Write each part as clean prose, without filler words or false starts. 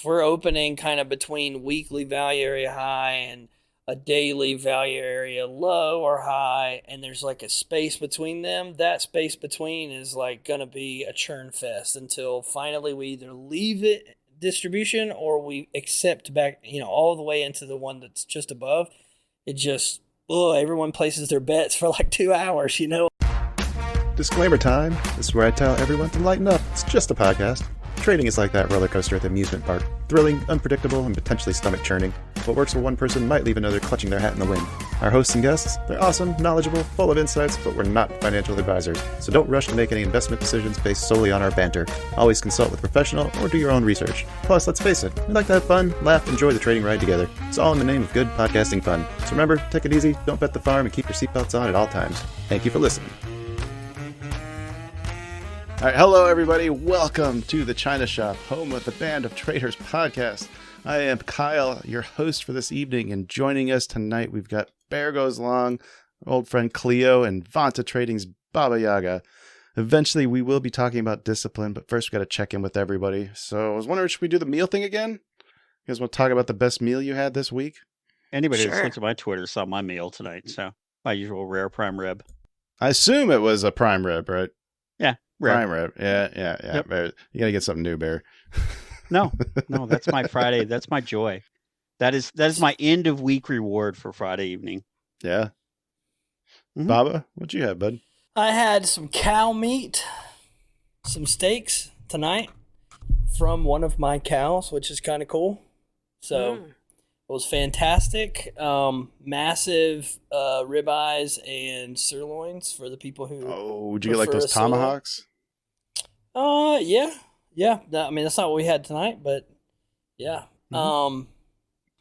if we're opening kind of between weekly value area high and a daily value area low or high, and there's like a space between them, that space between is like going to be a churn fest until finally we either leave it distribution or we accept back, all the way into the one that's just above. It just, everyone places their bets for like 2 hours, Disclaimer time. This is where I tell everyone to lighten up. It's just a podcast. Trading is like that roller coaster at the amusement park. Thrilling, unpredictable, and potentially stomach-churning. What works for one person might leave another clutching their hat in the wind. Our hosts and guests, they're awesome, knowledgeable, full of insights, but we're not financial advisors. So don't rush to make any investment decisions based solely on our banter. Always consult with a professional or do your own research. Plus, let's face it, we like to have fun, laugh, enjoy the trading ride together. It's all in the name of good podcasting fun. So remember, take it easy, don't bet the farm, and keep your seatbelts on at all times. Thank you for listening. All right, hello everybody. Welcome to the China Shop, home of the Band of Traders podcast. I am Kyle, your host for this evening, and joining us tonight we've got Bear Goes Long, our old friend Cleo, and Vanta Trading's Baba Yaga. Eventually we will be talking about discipline, but first we got to check in with everybody. So I was wondering, should we do the meal thing again? You guys want to talk about the best meal you had this week? Anybody that's looked at my Twitter saw my meal tonight, so my usual rare prime rib. I assume it was a prime rib, right? Yeah. Rare. Prime rib. Yeah. Yep. Bear, you got to get something new, Bear. No, that's my Friday. That's my joy. That is my end of week reward for Friday evening. Yeah. Mm-hmm. Baba, what'd you have, bud? I had some cow meat, some steaks tonight from one of my cows, which is kind of cool. So it was fantastic. Massive ribeyes and sirloins for the people who. Oh, would you get like those tomahawks? Yeah. I mean, that's not what we had tonight, but yeah. Mm-hmm.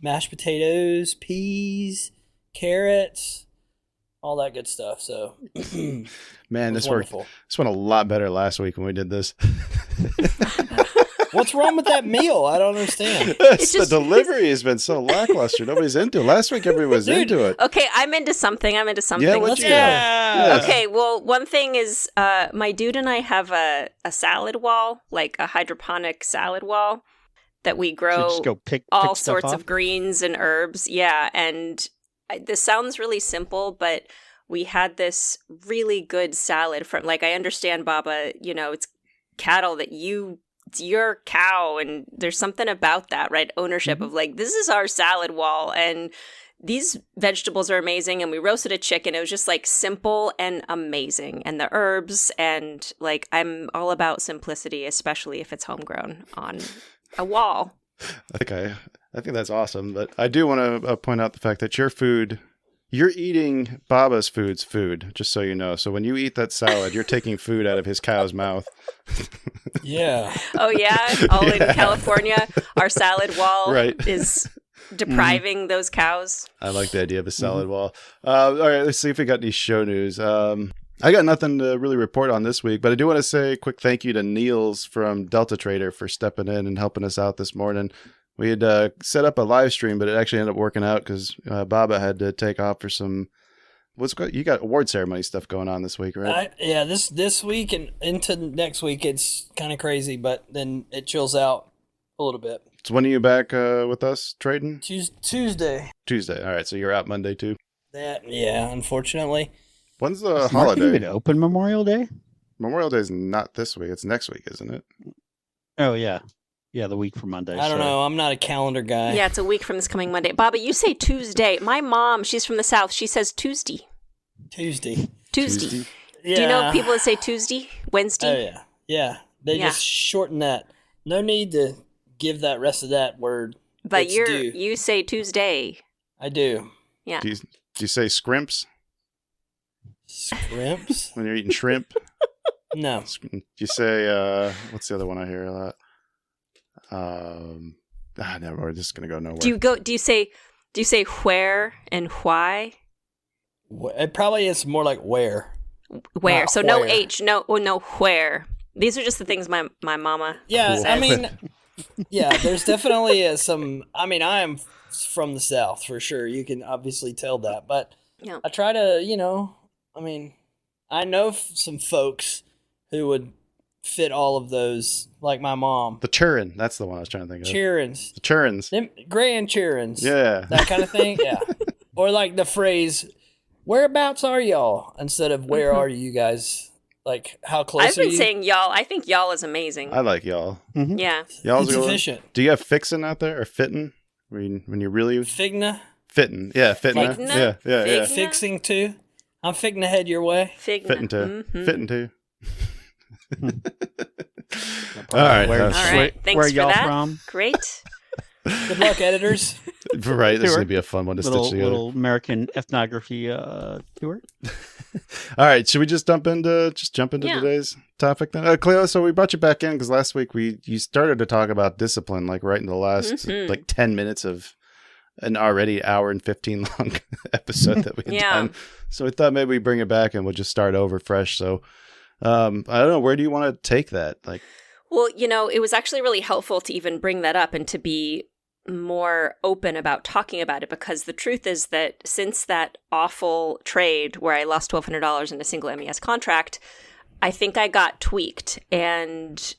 Mashed potatoes, peas, carrots, all that good stuff. So, man, this went a lot better last week when we did this. What's wrong with that meal? I don't understand. The delivery has been so lackluster. Nobody's into it. Last week, everybody was into it. Okay, I'm into something. Yeah, Let's go. Yeah. Okay, well, one thing is my dude and I have a salad wall, like a hydroponic salad wall that we grow so just go pick all stuff sorts off? of greens and herbs. Yeah, and this sounds really simple, but we had this really good salad from, like, I understand, Baba, it's cattle that it's your cow, and there's something about that, right? Ownership of like, this is our salad wall, and these vegetables are amazing, and we roasted a chicken. It was just like simple and amazing, and the herbs, and like, I'm all about simplicity, especially if it's homegrown on a wall. I think that's awesome, but I do want to point out the fact that you're eating Baba's food, just so you know. So when you eat that salad, you're taking food out of his cow's mouth. Yeah. Oh, yeah? All in California, our salad wall right. is depriving those cows. I like the idea of a salad wall. All right, let's see if we got any show news. I got nothing to really report on this week, but I do want to say a quick thank you to Niels from Delta Trader for stepping in and helping us out this morning. We had set up a live stream, but it actually ended up working out because Baba had to take off for some. You got award ceremony stuff going on this week, right? This week and into next week, it's kind of crazy, but then it chills out a little bit. So when are you back with us trading? Tuesday. Tuesday. All right, so you're out Monday too. Unfortunately. When's the holiday? Even open Memorial Day? Memorial Day is not this week; it's next week, isn't it? Oh yeah. Yeah, the week from Monday. I don't know. I'm not a calendar guy. Yeah, it's a week from this coming Monday. Baba, you say Tuesday. My mom, she's from the South. She says Tuesday. Tuesday. Yeah. Do you know people that say Tuesday? Wednesday? Oh, yeah. Yeah. They just shorten that. No need to give that rest of that word. But you say Tuesday. I do. Yeah. Do you say scrimps? Scrimps? When you're eating shrimp? No. Do you say, what's the other one I hear a lot? Never. We're just gonna go nowhere. Do you say where and why? It probably is more like where. Where. So no H, no where. These are just the things my mama says. I mean, yeah, there's definitely some. I mean, I am from the South for sure. You can obviously tell that, but I try to, I mean, I know some folks who would fit all of those like my mom. The churn. That's the one I was trying to think of. Churns. The churns. Them grand churns. Yeah. That kind of thing. Yeah. Or like the phrase, whereabouts are y'all? Instead of where are you guys? Like, how close I've are been you? saying y'all. I think y'all is amazing. I like y'all. Mhm. Yeah. Y'all's It's going. efficient. Do you have fixin' out there or fittin'? When you really Figna. fittin'? Yeah, fittin'. Like, yeah. Figna? Fixing too. I'm fixing to head your way. Figna. Fittin' too. Mhm. Fittin' too. All right. Where, All right. Thanks where for y'all that. from? Great. Good luck, editors. Right. This is Tour. going to be a fun one to Little, stitch together. little American ethnography tour. All right. Should we just jump into Yeah. today's topic then? Cleo, so we brought you back in because last week you started to talk about discipline, like right in the last like 10 minutes of an already hour and 15 long episode that we had Yeah. done. So we thought maybe we bring it back and we'll just start over fresh. So I don't know. Where do you want to take that? Like, Well, it was actually really helpful to even bring that up and to be more open about talking about it, because the truth is that since that awful trade where I lost $1,200 in a single MES contract, I think I got tweaked and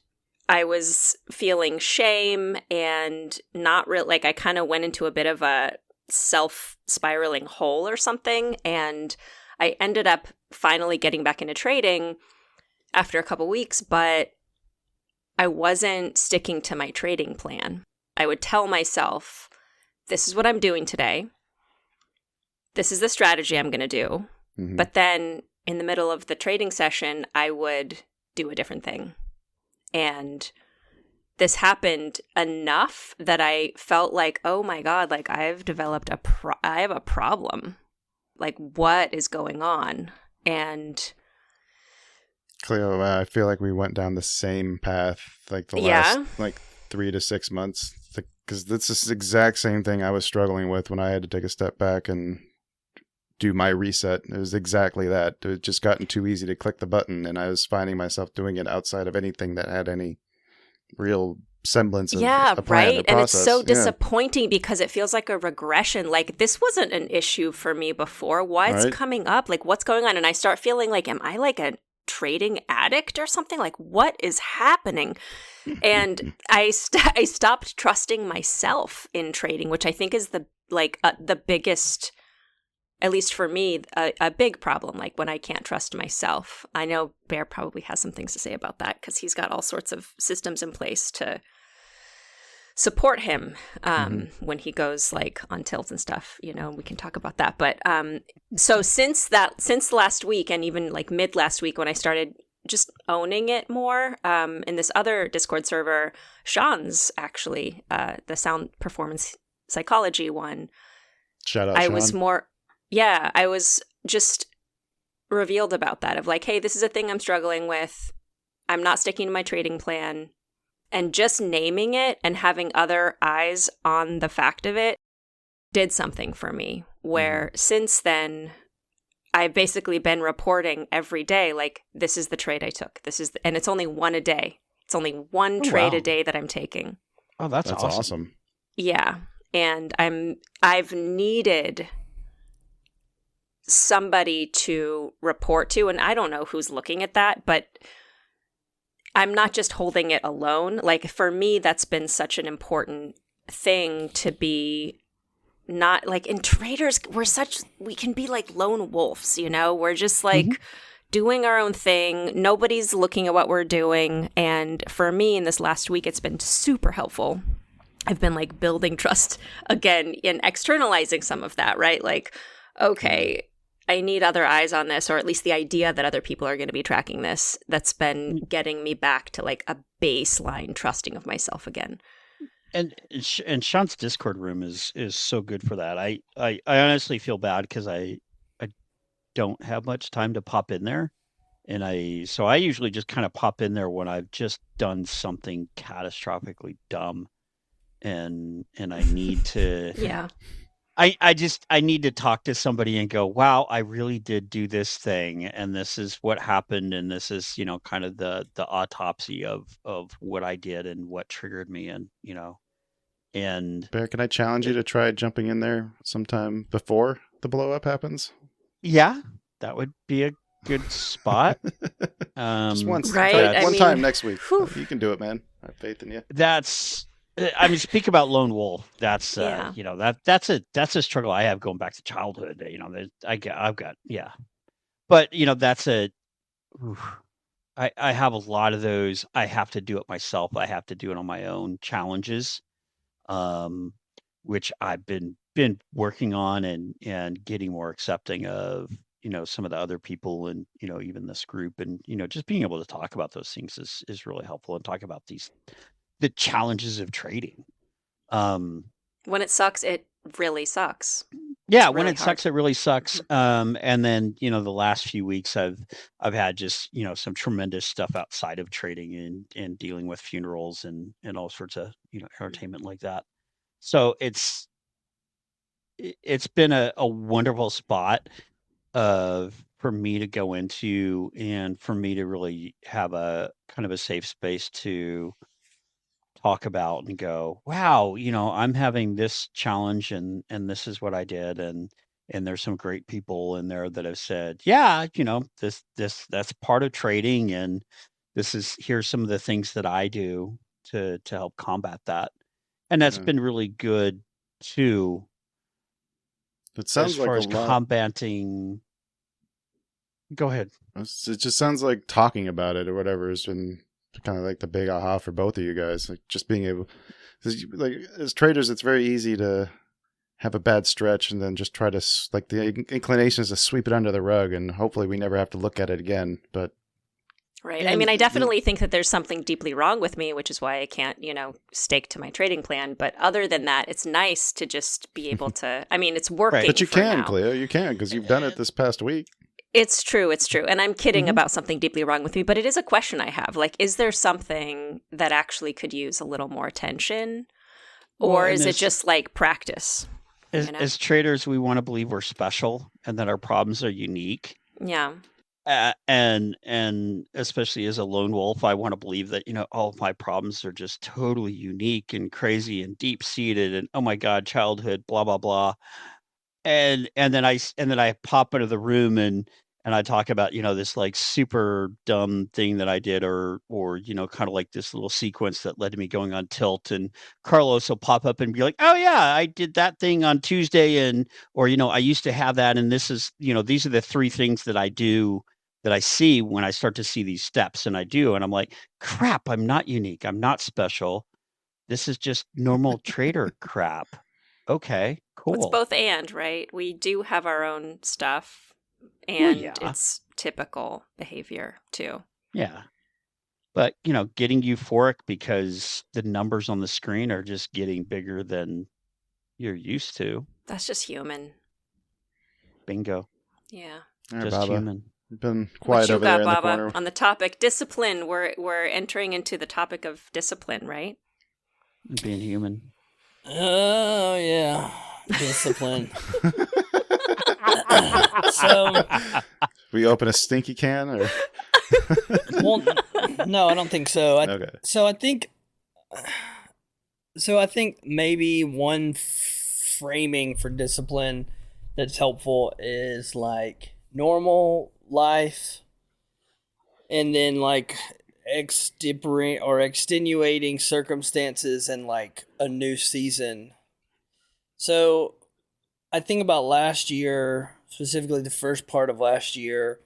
I was feeling shame and not real. Like I kind of went into a bit of a self-spiraling hole or something. And I ended up finally getting back into trading after a couple weeks, but I wasn't sticking to my trading plan. I would tell myself, this is what I'm doing today. This is the strategy I'm going to do. mhm. But then in the middle of the trading session, I would do a different thing. And this happened enough that I felt like, oh my God, like I've developed I have a problem. Like what is going on? And Cleo, I feel like we went down the same path like the Yeah. last like 3 to 6 months, because that's the exact same thing I was struggling with when I had to take a step back and do my reset. It was exactly that. It had just gotten too easy to click the button, and I was finding myself doing it outside of anything that had any real semblance of a plan, right. a And it's process. so Yeah. disappointing because it feels like a regression. Like this wasn't an issue for me before. What's Right. coming up? Like what's going on? And I start feeling like, am I like a trading addict or something? Like what is happening? And I stopped trusting myself in trading, which I think is the biggest, at least for me, a big problem. Like when I can't trust myself. I know Bear probably has some things to say about that because he's got all sorts of systems in place to support him when he goes like on tilt and stuff. We can talk about that. But so since last week, and even like mid last week when I started just owning it more, in this other Discord server, Sean's actually, the sound performance psychology one, Shout out, I Sean. was just revealed about that of like, hey, this is a thing I'm struggling with. I'm not sticking to my trading plan. And just naming it and having other eyes on the fact of it did something for me, where since then, I've basically been reporting every day, like, this is the trade I took. And it's only one a day. It's only one trade wow. a day that I'm taking. Oh, that's awesome. Yeah. And I've needed somebody to report to, and I don't know who's looking at that, but I'm not just holding it alone. Like for me, that's been such an important thing to be not like in traders. We can be like lone wolves, we're just like doing our own thing. Nobody's looking at what we're doing. And for me in this last week, it's been super helpful. I've been like building trust again and externalizing some of that, right? Like, okay, I need other eyes on this, or at least the idea that other people are going to be tracking this. That's been getting me back to like a baseline trusting of myself again. And Sean's Discord room is so good for that. I honestly feel bad because I don't have much time to pop in there, and I usually just kind of pop in there when I've just done something catastrophically dumb, and I need to Yeah. I need to talk to somebody and go, wow, I really did do this thing, and this is what happened, and this is, kind of the autopsy of what I did and what triggered me, and Bear, can I challenge you to try jumping in there sometime before the blow up happens? yeah, that would be good spot. Just once, Right, try it I one mean, time next week. whew. You can do it, man. I have faith in you. That's, I mean, speak about lone wolf. That's, Yeah. you know, that's a struggle I have going back to childhood. You know, I've got, yeah, but you know, that's oof. I have a lot of those. I have to do it myself. I have to do it on my own challenges, um, which I've been working on and getting more accepting of, you know, some of the other people and, you know, even this group and, you know, just being able to talk about those things is really helpful and talk about the challenges of trading. When it sucks, it really sucks. Yeah, It's when really it sucks, hard. it really sucks. And then, you know, the last few weeks I've had just, you know, some tremendous stuff outside of trading and dealing with funerals and all sorts of, you know, entertainment like that. So it's been a wonderful spot of for me to go into and for me to really have a kind of a safe space to talk about and go, wow, you know, I'm having this challenge and this is what I did and there's some great people in there that have said, yeah, you know, this that's part of trading and here's some of the things that I do to help combat that. And that's Yeah. been really good too, It as sounds like far a as lot. combating. Go ahead. It just sounds like talking about it or whatever has been kind of like the big aha for both of you guys. Like just being able, 'cause like as traders, it's very easy to have a bad stretch and then just try to like the inclination is to sweep it under the rug and hopefully we never have to look at it again. But Right. I and mean, I definitely think that there's something deeply wrong with me, which is why I can't, you know, stake to my trading plan. But other than that, it's nice to just be able to. I mean, it's working but you for can, now. Cleo, you can because you've done it this past week. It's true. It's true. And I'm kidding Mhm. about something deeply wrong with me, but it is a question I have. Like, is there something that actually could use a little more attention? Well, Or and is it just like practice? You know? as traders, we want to believe we're special and that our problems are unique. Yeah. And especially as a lone wolf, I want to believe that, you know, all of my problems are just totally unique and crazy and deep seated and oh my God, childhood, blah, blah, blah. And then I pop into the room and I talk about, you know, this like super dumb thing that I did or, you know, kind of like this little sequence that led to me going on tilt. And Carlos will pop up and be like, oh yeah, I did that thing on Tuesday or, you know, I used to have that. And this is, you know, these are the three things that I do that I see when I start to see these steps and I do. And I'm like, crap, I'm not unique. I'm not special. This is just normal trader crap. Okay, Well, it's cool. both and, right? We do have our own stuff, Well, and yeah. it's typical behavior too. Yeah. But, you know, getting euphoric because the numbers on the screen are just getting bigger than you're used to. That's just human. Bingo. Yeah. All right, Just Baba. human. You've been What quiet you over there got, in the Baba? corner. On the topic discipline, we're entering into the topic of discipline, right? Being human. Oh yeah, discipline. So, We open a stinky can or well, no, I don't think so. okay. So I think maybe one framing for discipline that's helpful is like normal life, and then like extenuating circumstances and like a new season. So I think about last year, specifically the first part of last year.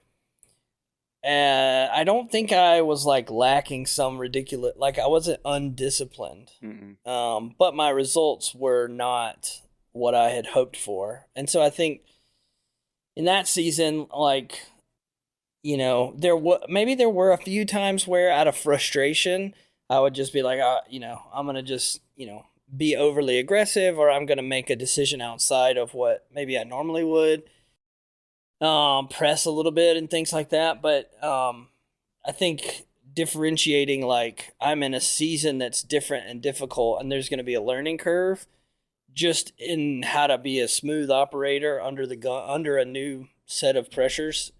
I don't think I was like lacking some ridiculous, like I wasn't undisciplined. But my results were not what I had hoped for. And so I think in that season, like, you know, maybe there were a few times where out of frustration, I would just be like, you know, I'm going to just, you know, be overly aggressive, or I'm going to make a decision outside of what maybe I normally would. Press a little bit and things like that. But I think differentiating, like, I'm in a season that's different and difficult, and there's going to be a learning curve just in how to be a smooth operator under under a new set of pressures.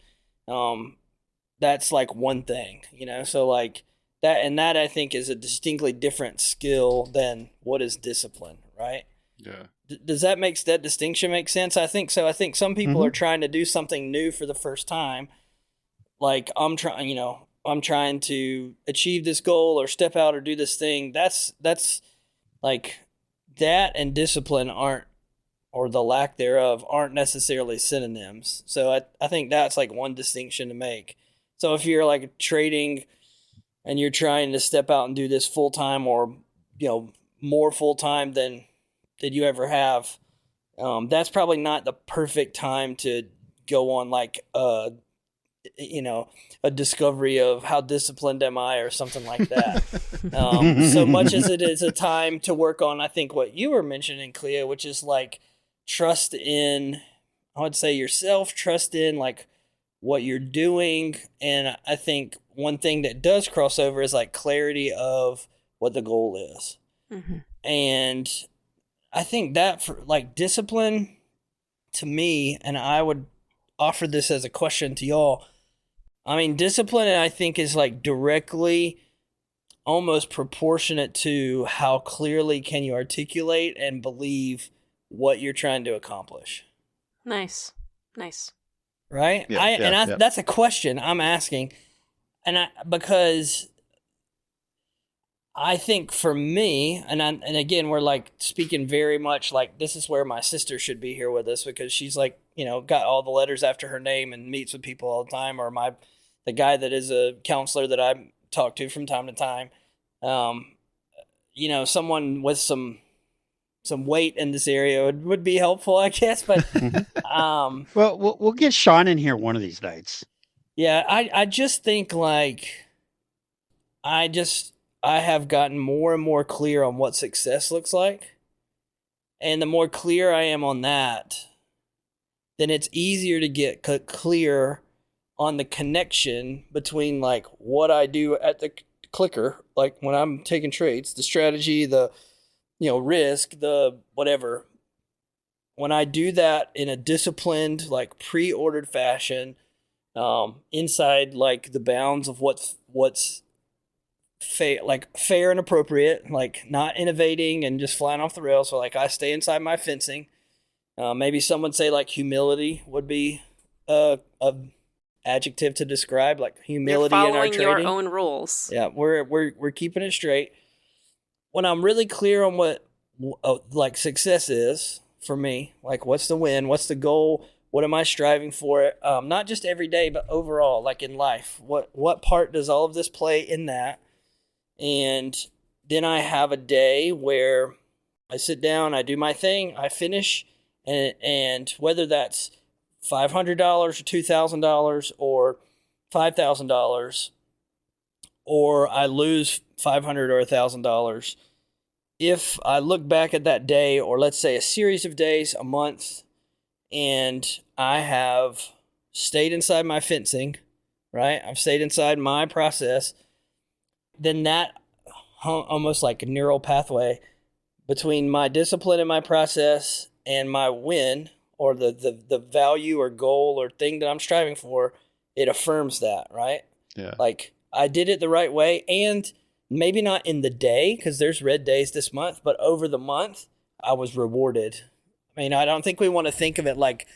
That's like one thing, you know, so like that I think is a distinctly different skill than what is discipline, right? Yeah. Does that distinction make sense? I think so. I think some people Mhm. are trying to do something new for the first time, like I'm trying to achieve this goal or step out or do this thing. That's like that and discipline aren't, or the lack thereof, aren't necessarily synonyms. So I think that's like one distinction to make. So if you're like trading and you're trying to step out and do this full time, or more full time than you ever have, that's probably not the perfect time to go on like a discovery of how disciplined am I or something like that. So much as it is a time to work on, I think what you were mentioning, Cleo, which is like trust in, I would say, yourself, trust in like what you're doing. And I think one thing that does cross over is like clarity of what the goal is. Mm-hmm. And I think that for like discipline to me, and I would offer this as a question to y'all. I mean, discipline, I think, is like directly almost proportionate to how clearly can you articulate and believe what you're trying to accomplish. Nice. Right? That's a question I'm asking. Because I think for me, and again, we're like speaking very much like this is where my sister should be here with us, because she's like, got all the letters after her name and meets with people all the time, or the guy that is a counselor that I talk to from time to time. Someone with some weight in this area would be helpful, I guess. But well, we'll get Sean in here one of these nights. Yeah, I just think like I have gotten more and more clear on what success looks like. And the more clear I am on that, then it's easier to get clear on the connection between like what I do at the clicker, like when I'm taking trades, the strategy, the risk, the whatever. When I do that in a disciplined, like pre-ordered fashion, inside like the bounds of what's fair and appropriate, like not innovating and just flying off the rails. So like I stay inside my fencing. Maybe someone say like humility would be a adjective to describe, like humility in our trading. You're following your own rules. Yeah, we're keeping it straight. When I'm really clear on what like success is for me, like what's the win, what's the goal, what am I striving for? Not just every day, but overall, like in life, what part does all of this play in that? And then I have a day where I sit down, I do my thing, I finish, and whether that's $500 or $2,000 or $5,000, or I lose $500 or $1,000, if I look back at that day, or let's say a series of days, a month, and I have stayed inside my fencing, right? I've stayed inside my process, then that almost like a neural pathway between my discipline and my process and my win, or the value or goal or thing that I'm striving for, it affirms that, right? Yeah. Like I did it the right way, and maybe not in the day, because there's red days this month, but over the month, I was rewarded. I mean, I don't think we want to think of it like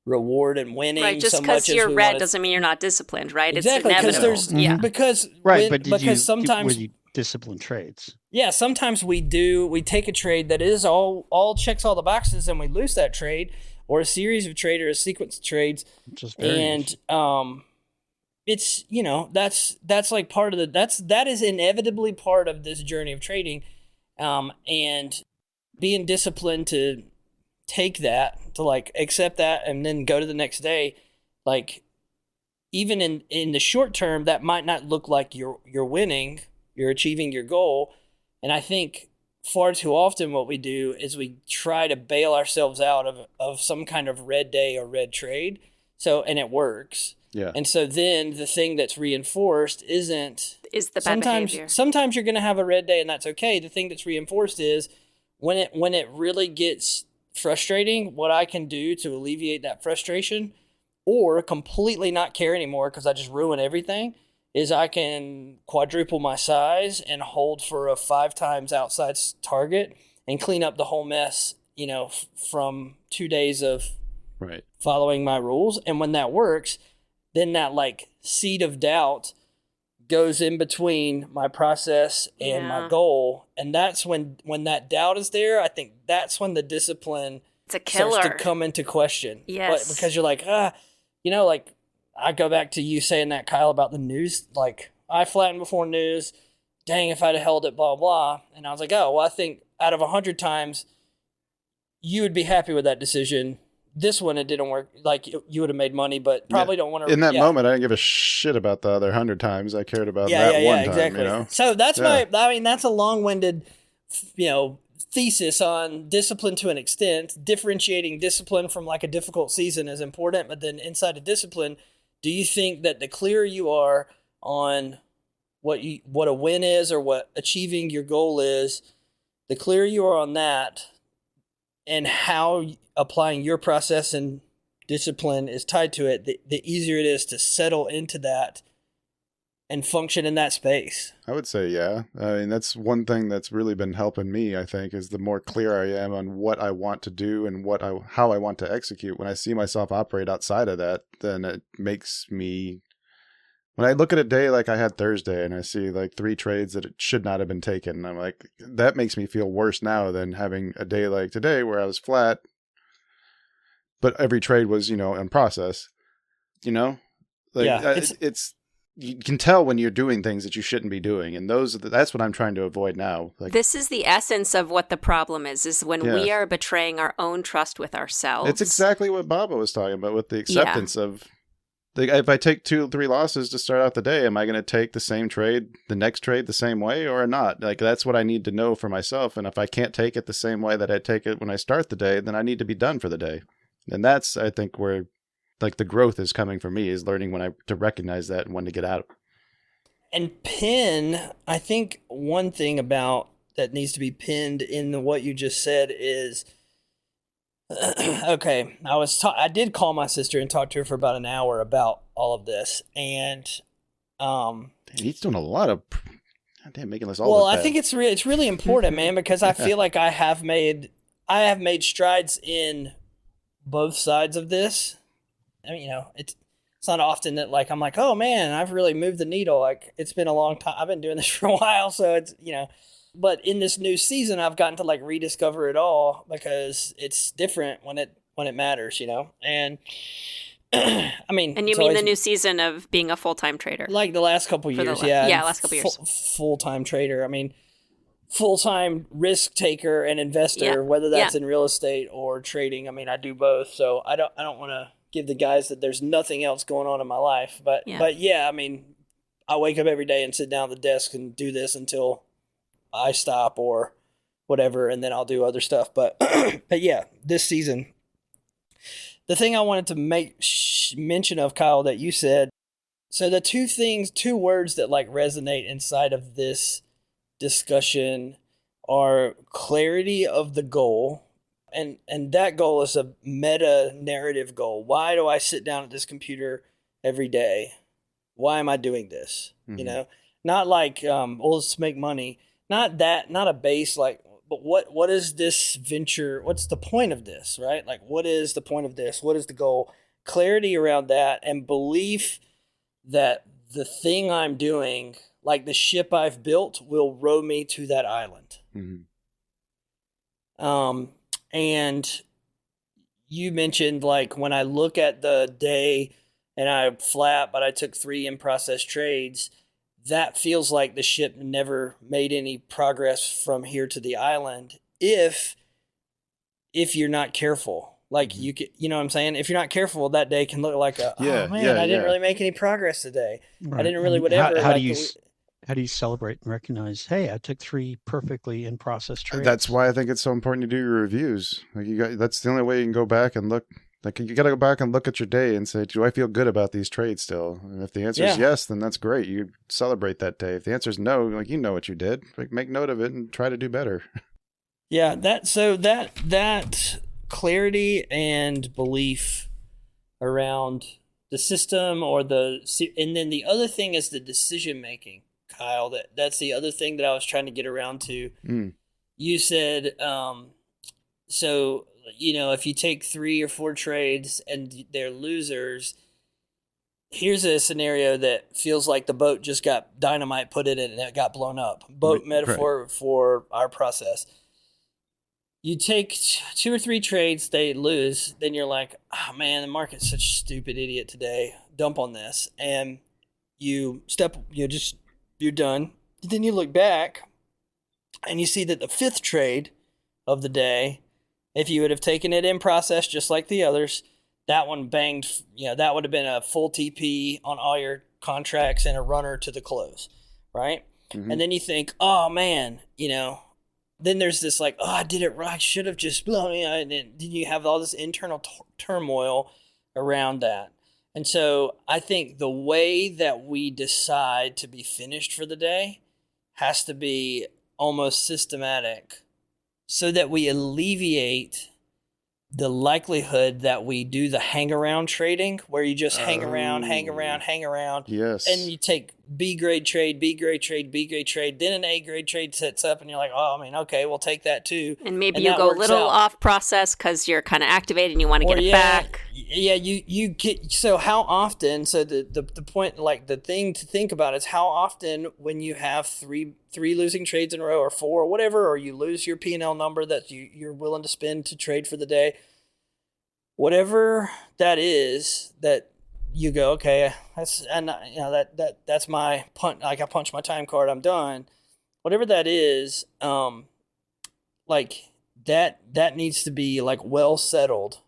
reward and winning. Right, just because you're red doesn't mean you're not disciplined, right? Exactly, it's inevitable. Because sometimes were you disciplined trades? Yeah, sometimes we take a trade that is all checks all the boxes, and we lose that trade, or a series of trade, or a sequence of trades. Just and it's that's like part of that is inevitably part of this journey of trading, and being disciplined to take that, to like accept that, and then go to the next day. Like even in the short term, that might not look like you're winning, you're achieving your goal. And I think far too often what we do is we try to bail ourselves out of some kind of red day or red trade. And it works. Yeah. And so then the thing that's reinforced is the bad behavior. Sometimes you're going to have a red day, and that's okay. The thing that's reinforced is when it really gets frustrating, what I can do to alleviate that frustration, or completely not care anymore because I just ruin everything, is I can quadruple my size and hold for a 5 times outside target and clean up the whole mess, from 2 days of right. following my rules. And when that works, then that like seed of doubt goes in between my process and my goal. And that's when that doubt is there, I think that's when the discipline it's a killer. starts to come into question. Yes. But because you're like, like I go back to you saying that, Kyle, about the news, like I flattened before news, dang, if I'd have held it, blah, blah. And I was like, oh, well, I think out of 100 times you would be happy with that decision. This one, it didn't work. Like you would have made money, but probably don't want to. In that moment, I didn't give a shit about the other 100 times. I cared about that one time. Exactly. You know? So that's that's a long-winded, thesis on discipline to an extent. Differentiating discipline from like a difficult season is important, but then inside of discipline, do you think that the clearer you are on what a win is or what achieving your goal is, the clearer you are on that, and how applying your process and discipline is tied to it, the easier it is to settle into that and function in that space? I would say, yeah. I mean, that's one thing that's really been helping me, I think, is the more clear I am on what I want to do and how I want to execute. When I see myself operate outside of that, then it makes me, when I look at a day like I had Thursday and I see like 3 trades that it should not have been taken, I'm like, that makes me feel worse now than having a day like today where I was flat, but every trade was, in process, it's, you can tell when you're doing things that you shouldn't be doing. And that's what I'm trying to avoid now. Like, this is the essence of what the problem is when we are betraying our own trust with ourselves. It's exactly what Baba was talking about with the acceptance of, if I take 2 or 3 losses to start out the day, am I going to take the same trade, the next trade the same way or not? Like, that's what I need to know for myself. And if I can't take it the same way that I take it when I start the day, then I need to be done for the day. And that's, I think, where like the growth is coming for me, is learning to recognize that and when to get out. And pin, I think one thing about that needs to be pinned in what you just said is, okay, I did call my sister and talk to her for about an hour about all of this. And, he's doing a lot of, making this all. Well, I think it's really important, man, because I feel like I have made strides in both sides of this. I mean, it's not often that like I'm like, oh man, I've really moved the needle. Like it's been a long time. I've been doing this for a while, so it's But in this new season, I've gotten to like rediscover it all because it's different when it matters, And I mean, and you mean the new season of being a full-time trader, like the last couple years, last couple years, full-time trader. I mean, full-time risk taker and investor, whether that's in real estate or trading. I mean, I do both, so I don't want to give the guys that there's nothing else going on in my life. But I mean, I wake up every day and sit down at the desk and do this until I stop or whatever, and then I'll do other stuff. But this season, the thing I wanted to make mention of, Kyle, that you said, so the two words that like resonate inside of this discussion are clarity of the goal. And that goal is a meta narrative goal. Why do I sit down at this computer every day? Why am I doing this? Mm-hmm. Not like, let's make money. Not that, not a base, like, but what is this venture? What's the point of this, right? Like, what is the point of this? What is the goal? Clarity around that and belief that the thing I'm doing, like the ship I've built, will row me to that island. Mm-hmm. And you mentioned like when I look at the day and I'm flat, but I took 3 in-process trades, that feels like the ship never made any progress from here to the island if you're not careful. Like you know what I'm saying? If you're not careful, that day can look like I didn't really make any progress today. Right. I didn't really whatever. How do you celebrate and recognize, hey, I took 3 perfectly in process trades? That's why I think it's so important to do your reviews. Like that's the only way you can go back and look. Like you got to go back and look at your day and say, do I feel good about these trades still? And if the answer is yes, then that's great. You celebrate that day. If the answer is no, like you know what you did. Like make note of it and try to do better. Yeah, that clarity and belief around the system and then the other thing is the decision making. Kyle, that's the other thing that I was trying to get around to. You said, so, if you take 3 or 4 trades and they're losers, here's a scenario that feels like the boat just got dynamite put in it and it got blown up. Boat metaphor for our process. You take 2 or 3 trades, they lose, then you're like, oh man, the market's such a stupid idiot today. Dump on this. And you're done. Then you look back and you see that the 5th trade of the day, if you would have taken it in process just like the others, that one banged, that would have been a full TP on all your contracts and a runner to the close, right? Mm-hmm. And then you think, oh man, then there's this like, oh, I did it right. I should have just blown it. And then you have all this internal turmoil around that. And so I think the way that we decide to be finished for the day has to be almost systematic so that we alleviate the likelihood that we do the hang around trading where you just hang around. Yes. And you take B grade trade, B grade trade, B grade trade, then an A grade trade sets up and you're like, oh, okay, we'll take that too. And maybe you go a little off process because you're kind of activated and you want to get it back. Yeah, you get, so how often, so the point, like the thing to think about is how often when you have three losing trades in a row or 4 or whatever, or you lose your P&L number that you're willing to spend to trade for the day, whatever that is, that you go, okay, that's my punt. Like I punched my time card, I'm done. Whatever that is, like that needs to be like well settled,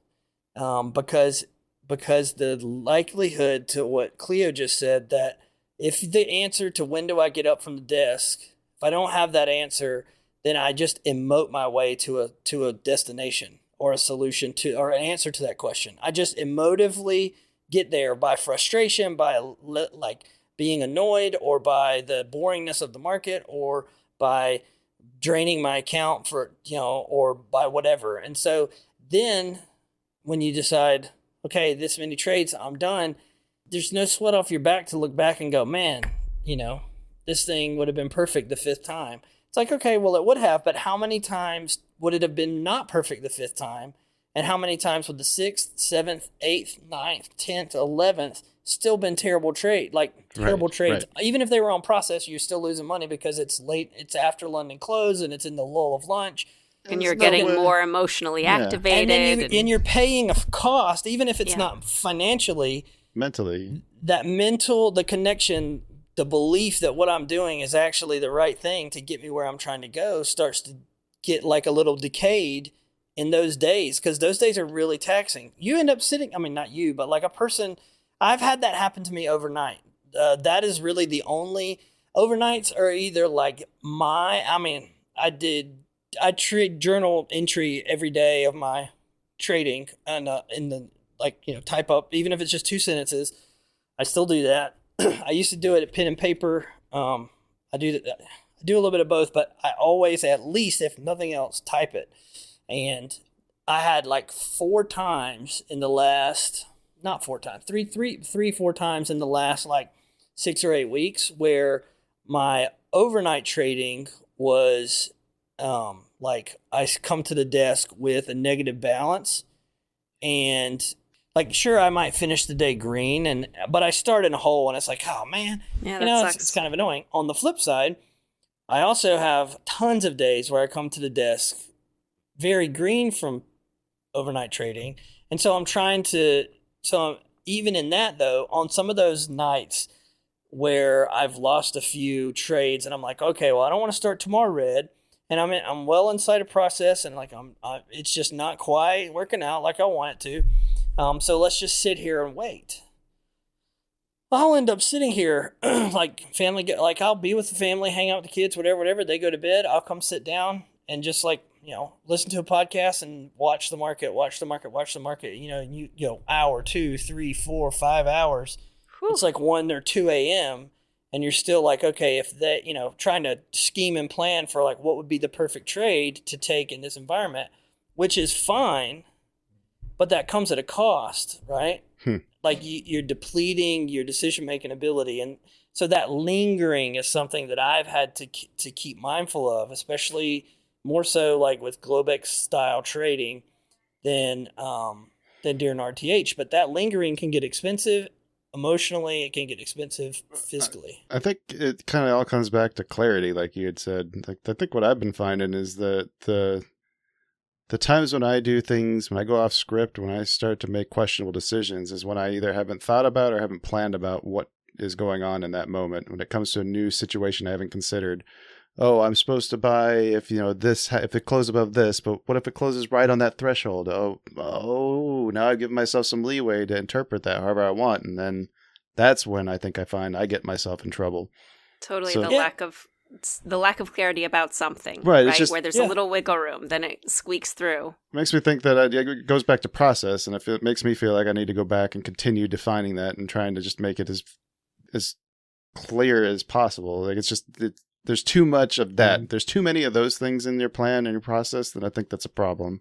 because the likelihood to what Cleo just said, that if the answer to when do I get up from the desk, if I don't have that answer, then I just emote my way to a destination or a solution to, or an answer to that question. I just emotively get there by frustration, by like being annoyed, or by the boringness of the market, or by draining my account for, or by whatever. And so then when you decide, okay, this many trades, I'm done, there's no sweat off your back to look back and go, man, this thing would have been perfect the 5th time. It's like, okay, well, it would have, but how many times would it have been not perfect the 5th time? And how many times would the 6th, 7th, 8th, 9th, 10th, 11th still been terrible trades? Right. Even if they were on process, you're still losing money because it's late, it's after London close, and it's in the lull of lunch. And you're getting more emotionally activated. And you're paying a cost, even if it's not financially. Mentally. The connection, the belief that what I'm doing is actually the right thing to get me where I'm trying to go starts to get like a little decayed in those days, because those days are really taxing. You end up sitting, not you, but like a person, I've had that happen to me overnight. That is really the only, overnights are either like I trade journal entry every day of my trading, and in the type up, even if it's just 2 sentences, I still do that. I used to do it at pen and paper. I do a little bit of both, but I always, at least if nothing else, type it. And I had like 4 times in the last, not 4 times, 4 times in the last like 6 or 8 weeks where my overnight trading was like I come to the desk with a negative balance, and like, sure, I might finish the day green, but I start in a hole, and it's like, oh man, it's kind of annoying. On the flip side, I also have tons of days where I come to the desk very green from overnight trading, and so even in that though, on some of those nights where I've lost a few trades, and I'm like, okay, well, I don't want to start tomorrow red, and I'm well inside a process, and like it's just not quite working out like I want it to. So let's just sit here and wait. I'll end up sitting here like I'll be with the family, hang out with the kids, whatever. They go to bed. I'll come sit down and just listen to a podcast and watch the market. Hour, 2, 3, 4, 5 hours. Whew. It's like 1 or 2 a.m. and you're still like, okay, if that, trying to scheme and plan for like what would be the perfect trade to take in this environment, which is fine, but that comes at a cost, right? Like you're depleting your decision-making ability. And so that lingering is something that I've had to keep mindful of, especially more so like with Globex style trading than during RTH. But that lingering can get expensive emotionally, it can get expensive fiscally. I think it kind of all comes back to clarity, like you had said. Like, I think what I've been finding is that the times when I do things, when I go off script, when I start to make questionable decisions, is when I either haven't thought about or haven't planned about what is going on in that moment. When it comes to a new situation I haven't considered, oh, I'm supposed to buy if if it closes above this, but what if it closes right on that threshold? Oh, now I've given myself some leeway to interpret that however I want, and then that's when I think I find I get myself in trouble. Totally, So- the lack of clarity about something, Right, it's just- where there's a little wiggle room, then it squeaks through. It makes me think that it goes back to process, and it makes me feel like I need to go back and continue defining that and trying to just make it as clear as possible. Like, it's just there's too much of that. There's too many of those things in your plan and your process that I think that's a problem.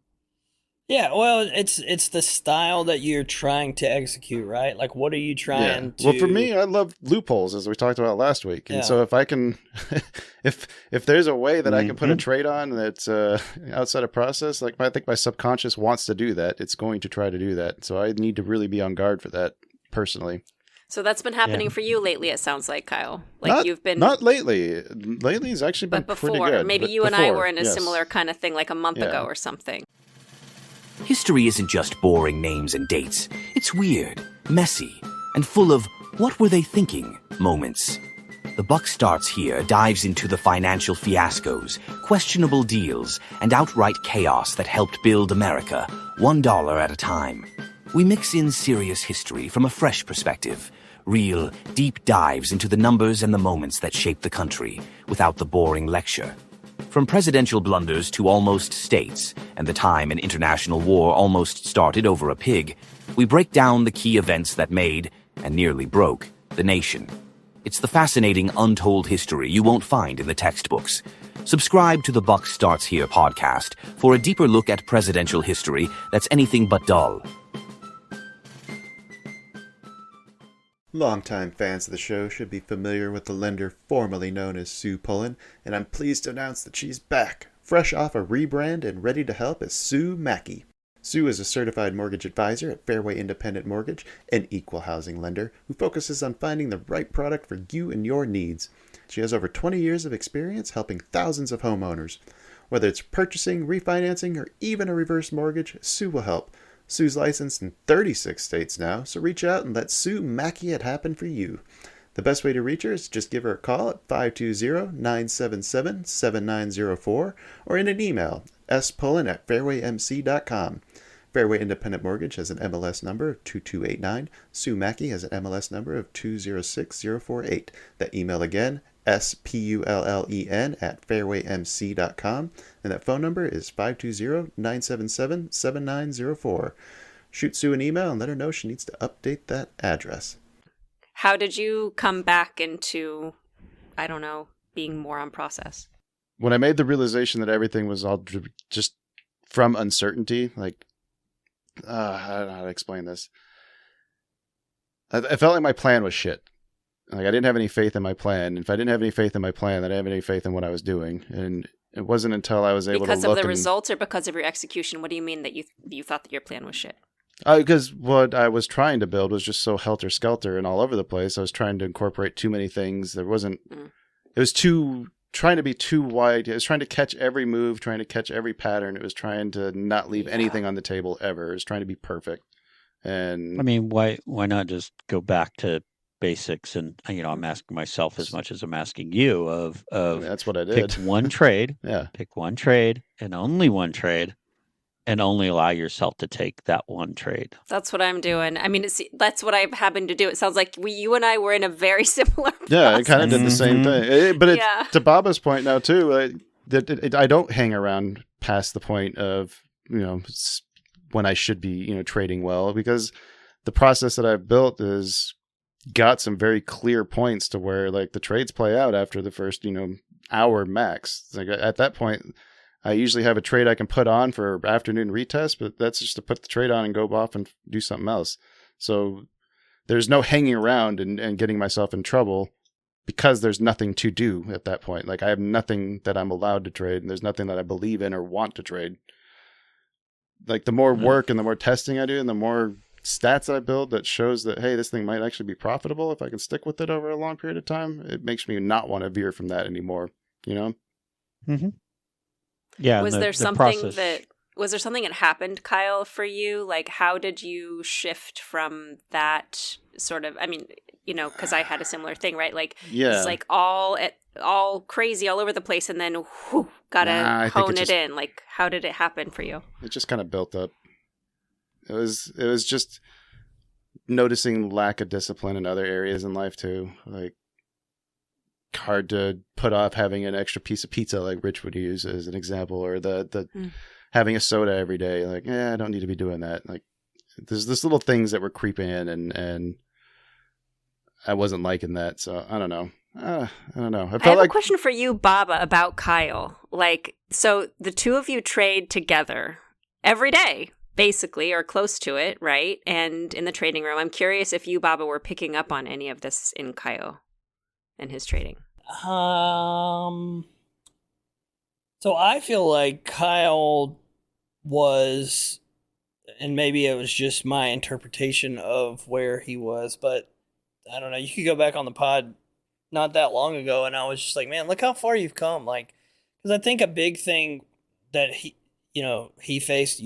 Yeah, well, it's the style that you're trying to execute, right? Like, what are you trying to... Well, for me, I love loopholes, as we talked about last week. And so if I can, if there's a way that I can put a trade on that's outside of process, like I think my subconscious wants to do that, it's going to try to do that. So I need to really be on guard for that personally. So that's been happening for you lately, it sounds like, Kyle. You've been... Not lately. Lately has actually been pretty good. Maybe you and I were in a similar kind of thing like a month ago or something. History isn't just boring names and dates. It's weird, messy, and full of what were they thinking moments. The Buck Starts Here dives into the financial fiascos, questionable deals, and outright chaos that helped build America, $1 at a time. We mix in serious history from a fresh perspective, real, deep dives into the numbers and the moments that shaped the country, without the boring lecture. From presidential blunders to almost states, and the time an international war almost started over a pig, we break down the key events that made, and nearly broke, the nation. It's the fascinating, untold history you won't find in the textbooks. Subscribe to the Buck Starts Here podcast for a deeper look at presidential history that's anything but dull. Longtime fans of the show should be familiar with the lender formerly known as Sue Pullen, and I'm pleased to announce that she's back, fresh off a rebrand and ready to help as Sue Mackey. Sue is a certified mortgage advisor at Fairway Independent Mortgage, an equal housing lender who focuses on finding the right product for you and your needs. She has over 20 years of experience helping thousands of homeowners. Whether it's purchasing, refinancing, or even a reverse mortgage, Sue will help. Sue's licensed in 36 states now, so reach out and let Sue Mackey it happen for you. The best way to reach her is just give her a call at 520-977-7904 or in an email, spullen@fairwaymc.com. Fairway Independent Mortgage has an MLS number of 2289. Sue Mackey has an MLS number of 206048. That email again, spullen@fairwaymc.com, and that phone number is 520-977-7904. Shoot Sue an email and let her know she needs to update that address. How did you come back into, being more on process? When I made the realization that everything was all just from uncertainty, like, I don't know how to explain this. I felt like my plan was shit. Like, I didn't have any faith in my plan. If I didn't have any faith in my plan, then I didn't have any faith in what I was doing. And it wasn't until I was able to look... Because of the results or because of your execution? What do you mean that you thought that your plan was shit? Because what I was trying to build was just so helter-skelter and all over the place. I was trying to incorporate too many things. There wasn't... It was trying to be too wide. It was trying to catch every move, trying to catch every pattern. It was trying to not leave anything on the table ever. It was trying to be perfect. And I mean, why not just go back to basics? And I'm asking myself as much as I'm asking you of that's what I did. Pick one trade. Yeah. Pick one trade and only one trade, and only allow yourself to take that one trade. That's what I'm doing. I mean, that's what I've happened to do. It sounds like you and I were in a very similar process. Yeah, I kind of did the same thing. But to Baba's point now, too, I don't hang around past the point of, when I should be, trading well, because the process that I've built is got some very clear points to where, like, the trades play out after the first, hour max. Like, at that point, I usually have a trade I can put on for afternoon retest, but that's just to put the trade on and go off and do something else. So there's no hanging around and getting myself in trouble because there's nothing to do at that point. Like, I have nothing that I'm allowed to trade, and there's nothing that I believe in or want to trade. Like, the more work and the more testing I do and the more stats I build that shows that, hey, this thing might actually be profitable if I can stick with it over a long period of time, it makes me not want to veer from that anymore, you know? Mm-hmm. Yeah. Was and there the something process, that was there something that happened, Kyle, for you? Like, how did you shift from that sort of? I mean, because I had a similar thing, right? Like, it's Yeah. like all crazy all over the place, and then gotta I think hone it in. Like, how did it happen for you? it just kind of built up. It was just noticing lack of discipline in other areas in life too. Like, hard to put off having an extra piece of pizza, like Rich would use as an example, or the having a soda every day. Like, I don't need to be doing that. Like, there's this little things that were creeping in, and I wasn't liking that. So I don't know. I don't know. I have a question for you, Baba, about Kyle. Like, so the two of you trade together every day, basically, or close to it, right? And in the trading room, I'm curious if you, Baba, were picking up on any of this in Kyle and his trading. So I feel like Kyle was, and maybe it was just my interpretation of where he was, but I don't know. You could go back on the pod not that long ago, and I was just like, man, look how far you've come. Like, because I think a big thing that he faced,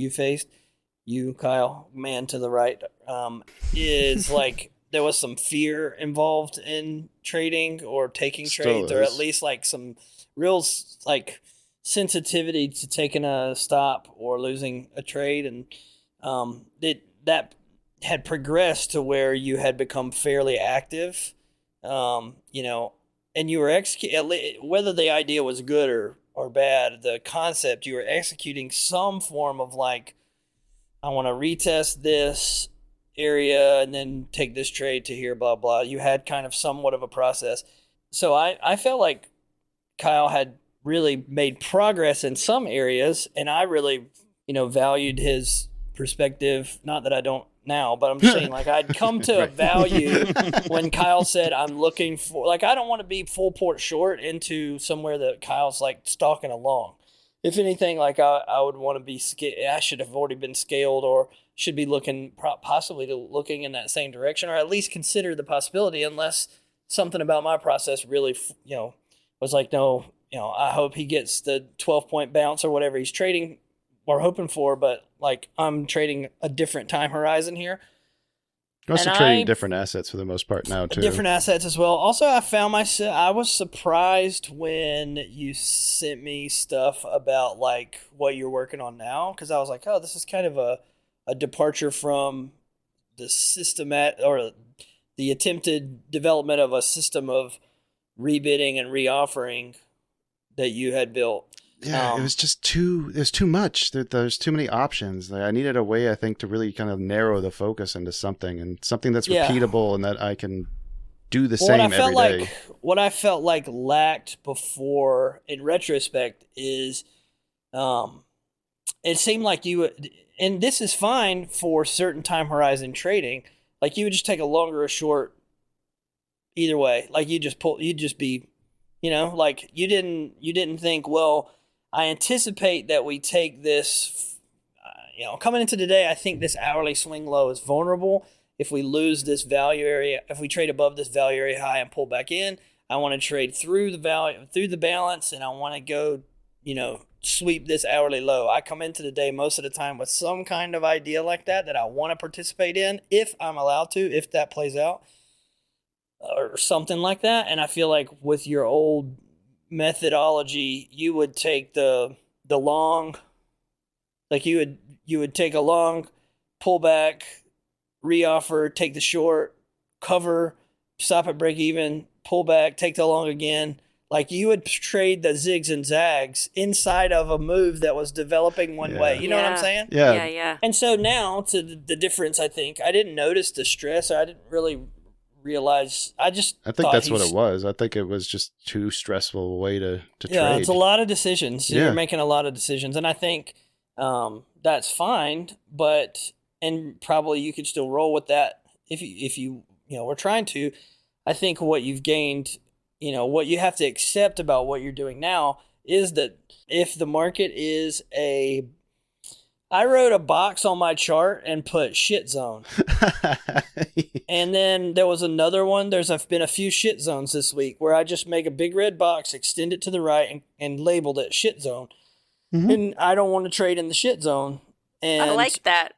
you, Kyle, man to the right, is like there was some fear involved in trading or taking trades, or at least like some real like sensitivity to taking a stop or losing a trade, and that had progressed to where you had become fairly active, and you were whether the idea was good or bad, the concept, you were executing some form of like, I want to retest this area and then take this trade to here, blah, blah. You had kind of somewhat of a process. So I felt like Kyle had really made progress in some areas, and I really, valued his perspective. Not that I don't now, but I'm just saying, like, I'd come to a value when Kyle said, I'm looking for, like, I don't want to be full port short into somewhere that Kyle's like stalking along. If anything, like, I would want to be, I should have already been scaled, or should be looking possibly looking in that same direction, or at least consider the possibility, unless something about my process really, was like, no, I hope he gets the 12-point bounce or whatever he's trading or hoping for, but like, I'm trading a different time horizon here. You're also trading different assets for the most part now too. Different assets as well. Also, I was surprised when you sent me stuff about like what you're working on now, because I was like, oh, this is kind of a departure from the or the attempted development of a system of rebidding and reoffering that you had built. Yeah, it was just there's too much. There's too many options. Like, I needed a way, I think, to really kind of narrow the focus into something, and something that's repeatable and that I can do the same every day. What I felt like lacked before, in retrospect, is it seemed like you would, and this is fine for certain time horizon trading, like you would just take a longer or short either way. Like you'd just be, like you didn't think, well, I anticipate that we take this, coming into today, I think this hourly swing low is vulnerable. If we lose this value area, if we trade above this value area high and pull back in, I want to trade through the balance, and I want to go, sweep this hourly low. I come into the day most of the time with some kind of idea like that I want to participate in, if I'm allowed to, if that plays out, or something like that. And I feel like with your old methodology, you would take the long, like you would take a long, pull back, reoffer, take the short, cover, stop at break even, pull back, take the long again. Like you would trade the zigs and zags inside of a move that was developing one way. You know what I'm saying? Yeah. And so now, to the difference, I think I didn't notice the stress. I didn't really realize. I think that's what it was. I think it was just too stressful a way to trade. Yeah, it's a lot of decisions. You're making a lot of decisions, and I think that's fine. And probably you could still roll with that if you were trying to. I think what you've gained, what you have to accept about what you're doing now is that if the market is a I wrote a box on my chart and put shit zone. And then there was another one. There's been a few shit zones this week where I just make a big red box, extend it to the right, and labeled it shit zone. Mm-hmm. And I don't want to trade in the shit zone. And I like that.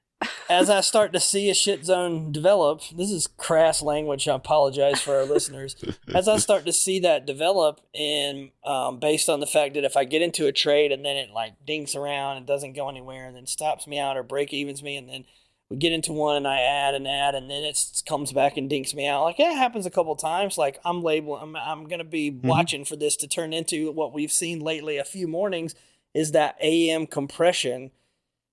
as I start to see a shit zone develop, this is crass language. I apologize for our listeners. As I start to see that develop, and based on the fact that if I get into a trade and then it like dinks around and doesn't go anywhere and then stops me out or break evens me, and then we get into one and I add, and then it comes back and dinks me out. Like, it happens a couple times. Like, I'm going to be watching for this to turn into what we've seen lately a few mornings is that AM compression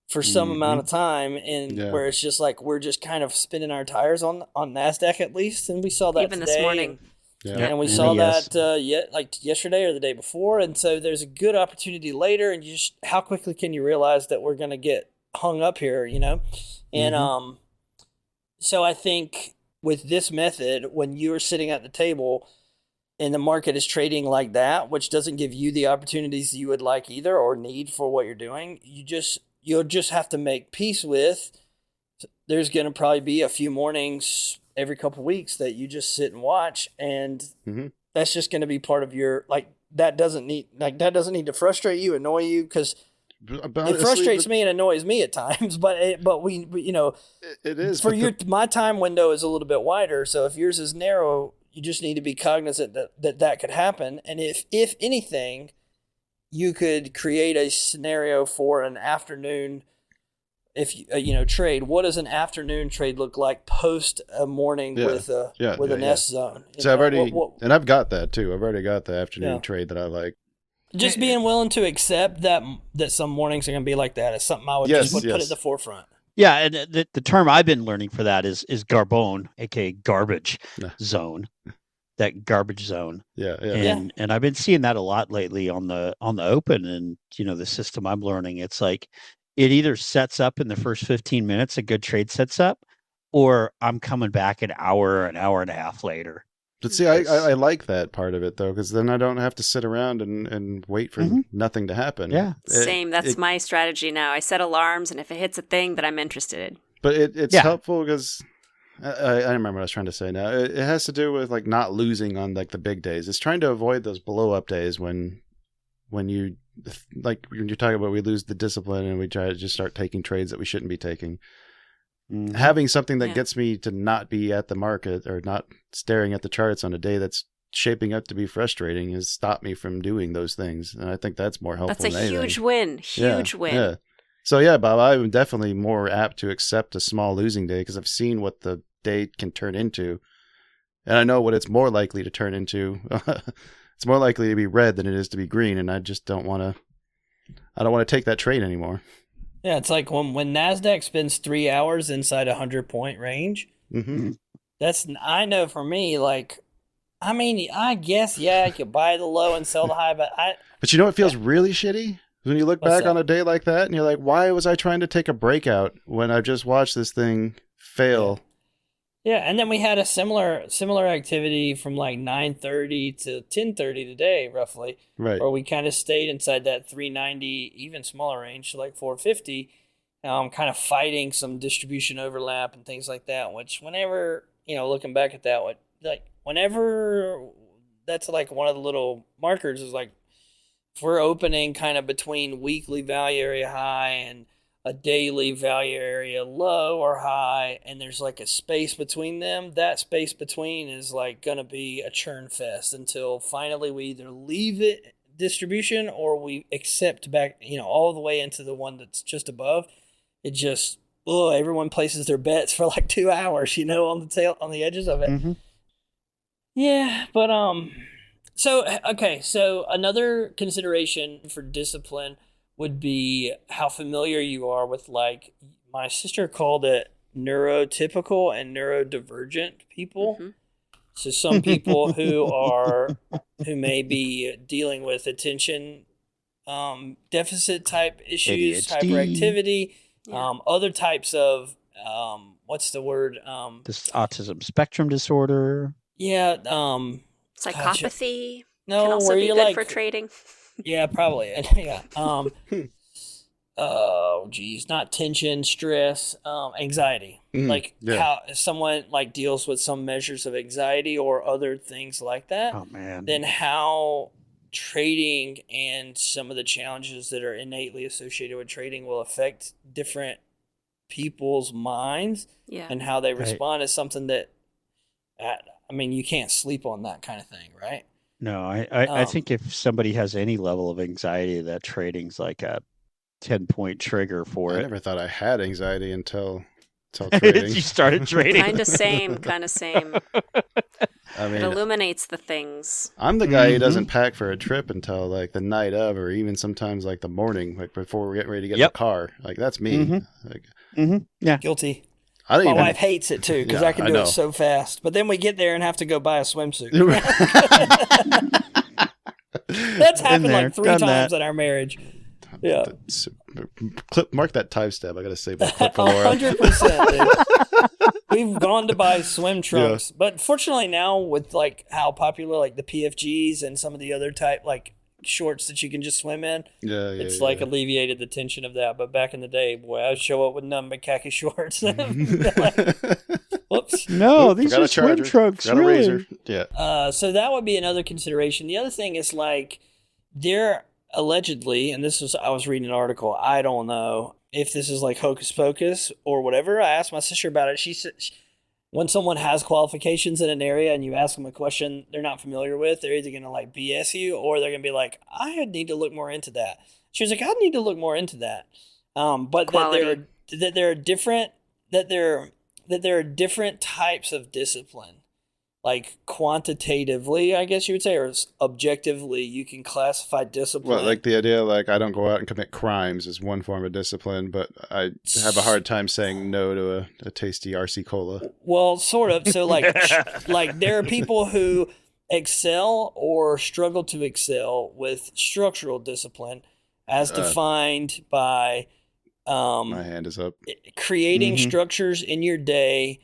for some amount of time, and where it's just like we're just kind of spinning our tires on NASDAQ at least, and we saw that even today, this morning. and we saw that like yesterday or the day before, and so there's a good opportunity later, and how quickly can you realize that we're going to get hung up here, and so I think with this method, when you're sitting at the table and the market is trading like that, which doesn't give you the opportunities you would like either or need for what you're doing, you'll just have to make peace with. There's going to probably be a few mornings every couple of weeks that you just sit and watch, and that's just going to be part of your, like, that doesn't need to frustrate you, annoy you, because it frustrates me and annoys me at times. But we it is for my time window is a little bit wider. So if yours is narrow, you just need to be cognizant that could happen. And if anything, you could create a scenario for an afternoon, trade. What does an afternoon trade look like post a morning with an S zone? So I've got that too. I've already got the afternoon trade that I like. Just being willing to accept that some mornings are going to be like that is something I would put at the forefront. Yeah, and the term I've been learning for that is garbone, aka garbage zone. That garbage zone. And I've been seeing that a lot lately on the open, and the system I'm learning, it's like it either sets up in the first 15 minutes, a good trade sets up, or I'm coming back an hour and a half later. But see, I like that part of it though, because then I don't have to sit around and wait for nothing to happen. Yeah. Same. That's my strategy now. I set alarms, and if it hits a thing that I'm interested in. But it's helpful because I remember what I was trying to say now. It has to do with like not losing on like the big days. It's trying to avoid those blow up days when you like when you're talking about we lose the discipline and we try to just start taking trades that we shouldn't be taking. Having something that gets me to not be at the market or not staring at the charts on a day that's shaping up to be frustrating has stopped me from doing those things. And I think that's more helpful. That's a huge win. Huge win. Yeah. So yeah, Bob, I'm definitely more apt to accept a small losing day because I've seen what the day can turn into. And I know what it's more likely to turn into. It's more likely to be red than it is to be green. And I just don't want to take that trade anymore. Yeah, it's like when NASDAQ spends 3 hours inside a 100-point range. I know for me, like, I mean, I guess, I could buy the low and sell the high, but But you know what feels really shitty? When you look back on a day like that and you're like, why was I trying to take a breakout when I just watched this thing fail? Yeah, and then we had a similar activity from like 9:30 to 10:30 today, roughly. Right. Where we kind of stayed inside that 390, even smaller range, so like 450, kind of fighting some distribution overlap and things like that, which whenever, looking back at that, whenever that's like one of the little markers is like, if we're opening kind of between weekly value area high and a daily value area low or high, and there's like a space between them, that space between is like going to be a churn fest until finally we either leave it distribution or we accept back, all the way into the one that's just above. It just, everyone places their bets for like 2 hours, on the edges of it. Yeah, but So another consideration for discipline would be how familiar you are with, like, my sister called it neurotypical and neurodivergent people. So some people who may be dealing with attention deficit type issues, ADHD. hyperactivity, other types of what's the word? This autism spectrum disorder. Yeah. Psychopathy No, can also where be you're good like for trading. Yeah, probably. Yeah. oh geez, not tension, stress, anxiety. Like how someone like deals with some measures of anxiety or other things like that. Oh man. Then how trading and some of the challenges that are innately associated with trading will affect different people's minds and how they respond is something that, I mean, you can't sleep on that kind of thing, right? No, I think if somebody has any level of anxiety, that trading's like a 10-point trigger for it. I never thought I had anxiety until trading. You started trading. Kind of same. I mean, it illuminates the things. I'm the guy who doesn't pack for a trip until like the night of, or even sometimes like the morning, like before we're getting ready to get in the car. Like that's me. Yeah, guilty. My wife hates it too because I can do it so fast. But then we get there and have to go buy a swimsuit. That's happened like 3 times in our marriage. Yeah. Mark that time stamp. I got to save that clip for Laura. 100%. We've gone to buy swim trunks, but fortunately now with like how popular like the PFGs and some of the other type like shorts that you can just swim in, it's like alleviated the tension of that. But back in the day, boy, I'd show up with nothing but khaki shorts. Whoops. No, these are swim trunks. Got a razor. Yeah. So that would be another consideration. The other thing is like they're allegedly, and I was reading an article. I don't know if this is like hocus pocus or whatever. I asked my sister about it. She said when someone has qualifications in an area and you ask them a question they're not familiar with, they're either going to like BS you or they're going to be like, I need to look more into that. She was like, I need to look more into that. But that there are different types of discipline. Like quantitatively, I guess you would say, or objectively, you can classify discipline. Well, like the idea, like I don't go out and commit crimes is one form of discipline, but I have a hard time saying no to a tasty RC Cola. Well, sort of. So like there are people who excel or struggle to excel with structural discipline as defined by my hand is up. Creating structures in your day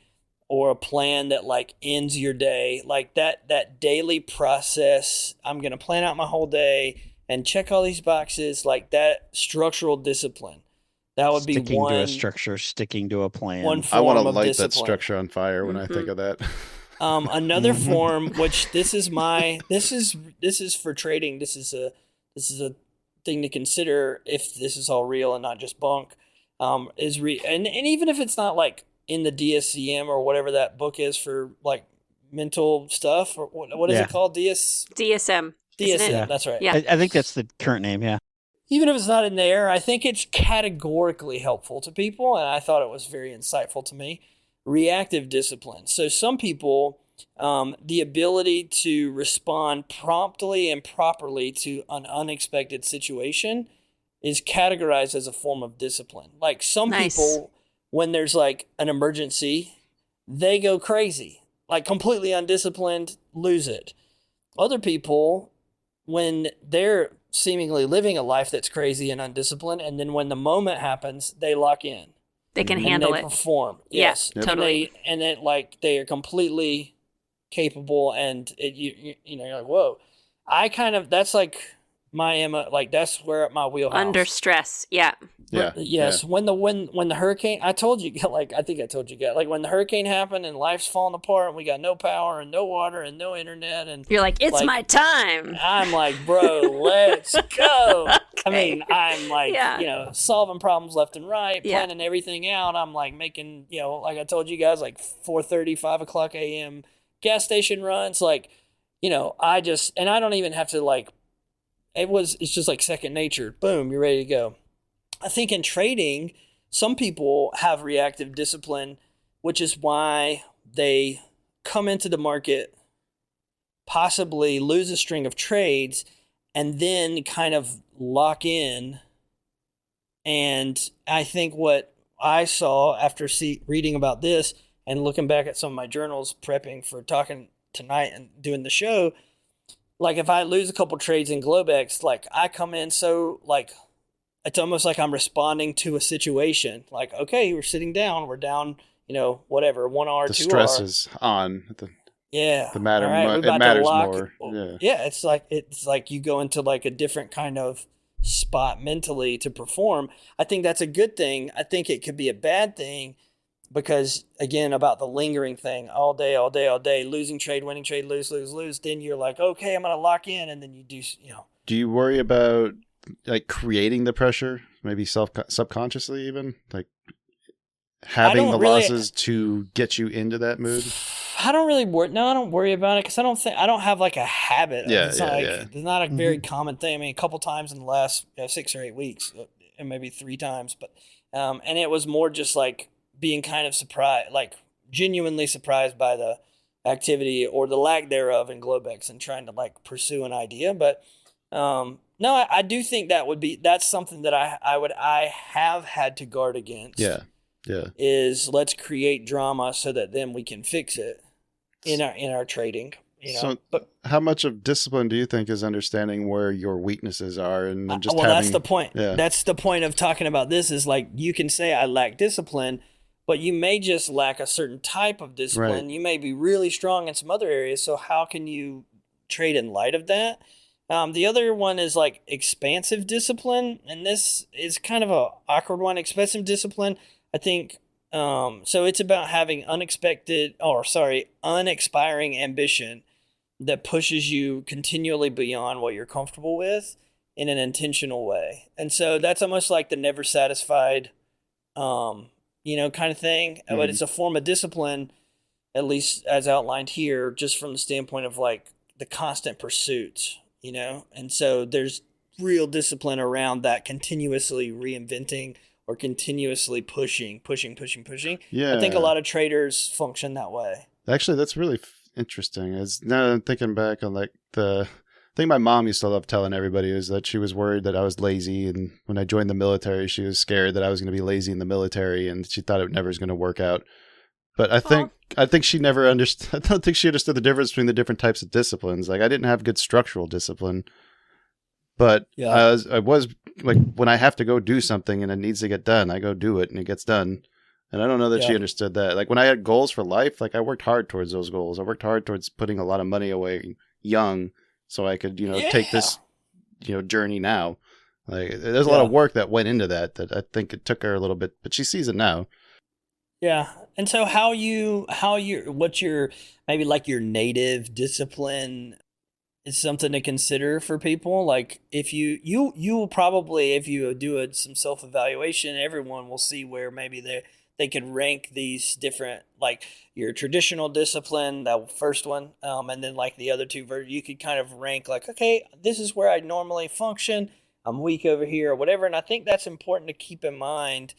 or a plan that like ends your day, like that daily process. I'm going to plan out my whole day and check all these boxes, like that structural discipline. That would be sticking one to a structure, sticking to a plan. One I form want to of light discipline. that structure on fire when I think of that. Another form, which this is for trading. This is a thing to consider if this is all real and not just bunk. And even if it's not like in the DSCM or whatever that book is for like mental stuff, or what is it called? DSM. DSM, that's right. Yeah. I think that's the current name, yeah. Even if it's not in there, I think it's categorically helpful to people, and I thought it was very insightful to me. Reactive discipline. So some people, the ability to respond promptly and properly to an unexpected situation is categorized as a form of discipline. Like some people, when there's like an emergency, they go crazy, like completely undisciplined, lose it. Other people, when they're seemingly living a life that's crazy and undisciplined, and then when the moment happens, they lock in. They can handle it. They perform. Yes, totally. And then like they are completely capable, and you're like, whoa. That's like my Emma, like that's where my wheelhouse. Under stress, yeah. Yes, when the hurricane, I told you, like I think I told you guys, like when the hurricane happened and life's falling apart and we got no power and no water and no internet and you're like, it's my time. I'm like, bro, let's go. Okay. I mean, I'm like, solving problems left and right, planning everything out. I'm like making, like I told you guys, like 4:30, 5 o'clock a.m. gas station runs, like, I don't even have to like. It's just like second nature. Boom, you're ready to go. I think in trading, some people have reactive discipline, which is why they come into the market, possibly lose a string of trades, and then kind of lock in. And I think what I saw after reading about this and looking back at some of my journals, prepping for talking tonight and doing the show, like if I lose a couple trades in Globex, like I come in so like it's almost like I'm responding to a situation. Like, okay, we're sitting down, we're down, whatever, 1 hour, 2 hour. The stress is on. The matter. It matters more. Yeah, it's like you go into like a different kind of spot mentally to perform, I think that's a good thing. I think it could be a bad thing because, again, about the lingering thing, all day, losing trade, winning trade, lose. Then you're like, okay, I'm going to lock in. And then you do, Do you worry about like creating the pressure, maybe subconsciously even, like having the losses to get you into that mood? I don't really worry. No, I don't worry about it because I don't have like a habit. It's not a very common thing. I mean, a couple times in the last 6 or 8 weeks, and maybe 3 times, but and it was more just like being kind of surprised, like genuinely surprised by the activity or the lack thereof in Globex and trying to like pursue an idea. But no, I do think that's something that I have had to guard against. Yeah. Is let's create drama so that then we can fix it in our trading. So, but how much of discipline do you think is understanding where your weaknesses are and just that's the point. Yeah. That's the point of talking about this is like you can say I lack discipline, but you may just lack a certain type of discipline. Right. You may be really strong in some other areas. So how can you trade in light of that? The other one is like expansive discipline, and this is kind of a awkward one. Expansive discipline, I think. So it's about having unexpiring ambition that pushes you continually beyond what you're comfortable with in an intentional way. And so that's almost like the never satisfied, kind of thing. Mm-hmm. But it's a form of discipline, at least as outlined here, just from the standpoint of like the constant pursuit, And so there's real discipline around that continuously reinventing or continuously pushing. Yeah. I think a lot of traders function that way. Actually, that's really interesting. Now I'm thinking back on like the thing my mom used to love telling everybody is that she was worried that I was lazy. And when I joined the military, she was scared that I was going to be lazy in the military and she thought it never was going to work out. But I think she never understood. I don't think she understood the difference between the different types of disciplines. Like I didn't have good structural discipline, but I was like, when I have to go do something and it needs to get done, I go do it and it gets done. And I don't know that she understood that. Like when I had goals for life, like I worked hard towards those goals. I worked hard towards putting a lot of money away young so I could, take this, journey now. Like there's a lot of work that went into that I think it took her a little bit, but she sees it now. Yeah. And so what's your, maybe like your native discipline is something to consider for people. Like if you will probably, if you do some self-evaluation, everyone will see where maybe they could rank these different, like your traditional discipline, that first one, and then like the other two, you could kind of rank like, okay, this is where I normally function. I'm weak over here or whatever. And I think that's important to keep in mind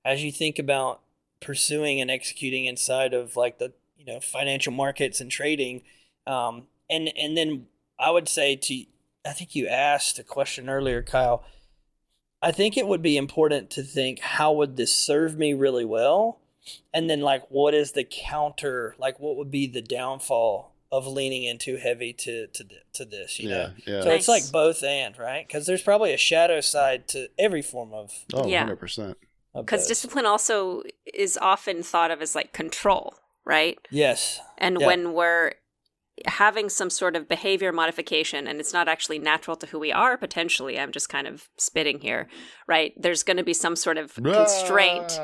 as you think about pursuing and executing inside of like the, financial markets and trading. And then I would say I think you asked a question earlier, Kyle. I think it would be important to think, how would this serve me really well? And then like, what is the counter? Like what would be the downfall of leaning in too heavy to this, Yeah. So It's like both and, right? Because there's probably a shadow side to every form of. 100%. Because discipline also is often thought of as like control, right? Yes. And when we're having some sort of behavior modification and it's not actually natural to who we are, potentially, I'm just kind of spitting here, right? There's going to be some sort of constraint.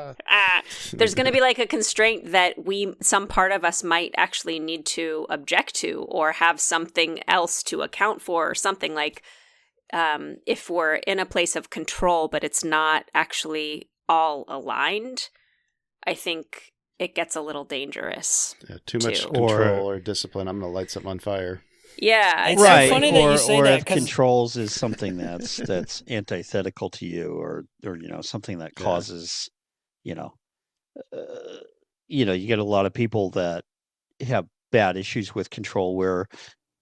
There's going to be like a constraint that some part of us might actually need to object to or have something else to account for, or something like if we're in a place of control, but it's not actually all aligned, I think it gets a little dangerous. Yeah, too much control or discipline, I'm going to light something on fire. Yeah, it's right. So funny that you say or that. If controls is something that's antithetical to you, or something that causes, you get a lot of people that have bad issues with control where,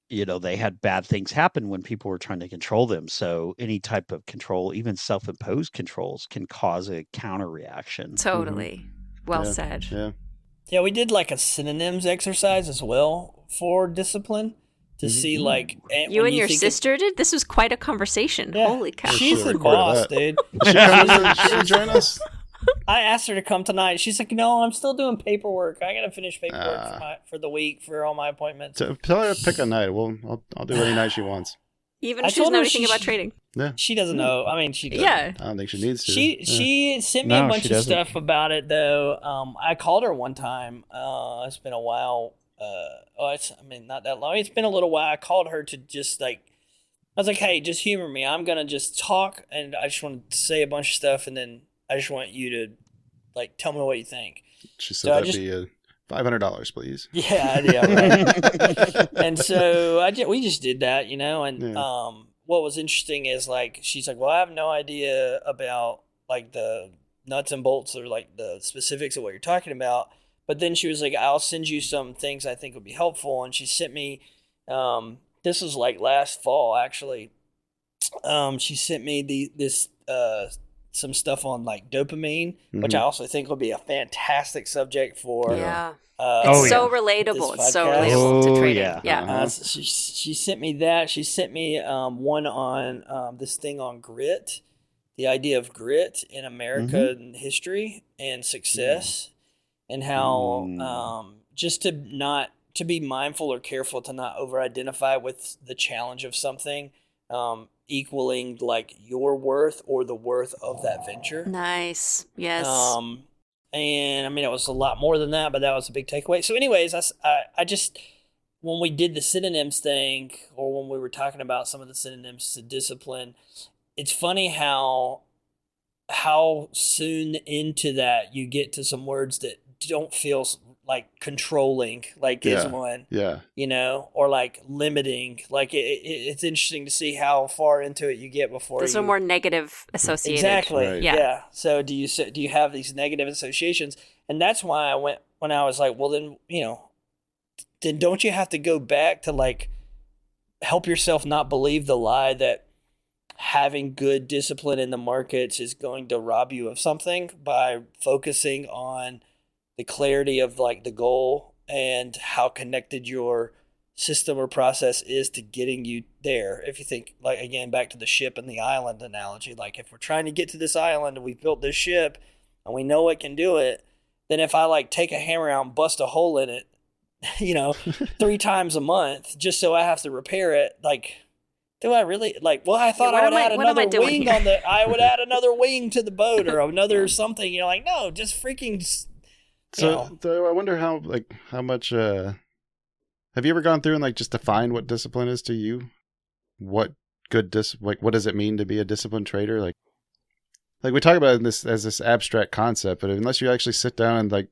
they had bad things happen when people were trying to control them. So any type of control, even self-imposed controls, can cause a counter reaction. Totally. Mm-hmm. Well said. Yeah, we did like a synonyms exercise as well for discipline to see like. You and your sister did? This was quite a conversation. Yeah. Holy cow. She's the boss, dude. She join us? I asked her to come tonight. She's like, no, I'm still doing paperwork. I got to finish paperwork for the week for all my appointments. So tell her to pick a night. I'll do any night she wants. Even if she doesn't know anything about trading. Yeah. She doesn't know. I mean, she doesn't. Yeah. I don't think she needs to. She sent me No, a bunch she of doesn't. stuff about it though. I called her one time. It's been a while. Not that long. It's been a little while. I called her to just like, I was like, hey, just humor me. I'm gonna just talk, and I just want to say a bunch of stuff, and then I just want you to like tell me what you think. She So said I that'd just- be $500, please. Yeah, right. And so we just did that, you know. And Yeah. what was interesting is like she's like, well, I have no idea about like the nuts and bolts or like the specifics of what you're talking about. But then she was like, I'll send you some things I think would be helpful. And she sent me, this was like last fall actually. She sent me some stuff on like dopamine, which I also think would be a fantastic subject for. Yeah. Oh, It's so yeah. relatable. This It's so podcast. relatable to Oh, trading. yeah. Yeah. Uh-huh. She sent me that. She sent me one on this thing on grit, the idea of grit in American history and success, and how just to be mindful or careful to not over-identify with the challenge of something equaling like your worth or the worth of that venture. Nice. Yes. And I mean, it was a lot more than that, but that was a big takeaway. So anyways, I just, when we did the synonyms thing, or when we were talking about some of the synonyms to discipline, it's funny how soon into that you get to some words that don't feel like controlling, like is one, Yeah. you know, or like limiting. Like it's interesting to see how far into it you get before Those are more negative associated. Exactly. Right. Yeah. So do you have these negative associations? And that's why I went when I was like, well, then, you know, then don't you have to go back to like help yourself not believe the lie that having good discipline in the markets is going to rob you of something by focusing on the clarity of like the goal and how connected your system or process is to getting you there. If you think like, again, back to the ship and the island analogy, like if we're trying to get to this island and we've built this ship and we know it can do it, then if I like take a hammer out and bust a hole in it, you know, 3 times a month, just so I have to repair it, like, do I really like? Well, I thought I would add another wing on the. I would add another wing to the boat or another something. You're like, no, just freaking. So I wonder how much. Have you ever gone through and like just defined what discipline is to you? What good what does it mean to be a disciplined trader? Like we talk about this as this abstract concept, but unless you actually sit down and like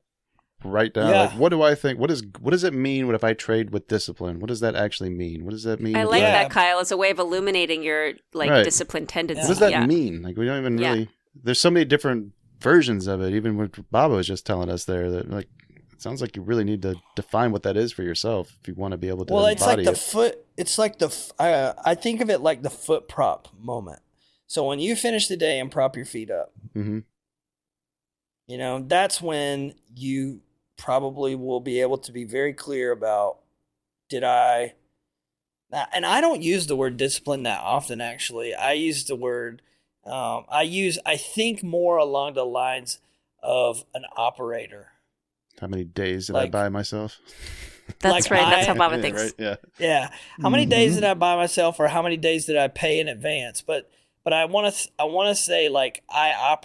write down, like, what do I think? What does it mean if I trade with discipline? What does that actually mean? What does that mean? I like that, Kyle, as a way of illuminating your discipline tendency. What does that mean? Like we don't even really. There's so many different versions of it. Even what Baba was just telling us there, that like it sounds like you really need to define what that is for yourself if you want to be able to. Well, it's like embody the it. foot. It's like I think of it like the foot prop moment. So when you finish the day and prop your feet up, you know, that's when you probably will be able to be very clear about and I don't use the word discipline that often, actually. I use the word I think more along the lines of an operator. How many days did I buy myself? That's like right. That's how Yeah, Baba thinks. right? Yeah. Yeah. How many days did I buy myself, or how many days did I pay in advance? But I want to say like I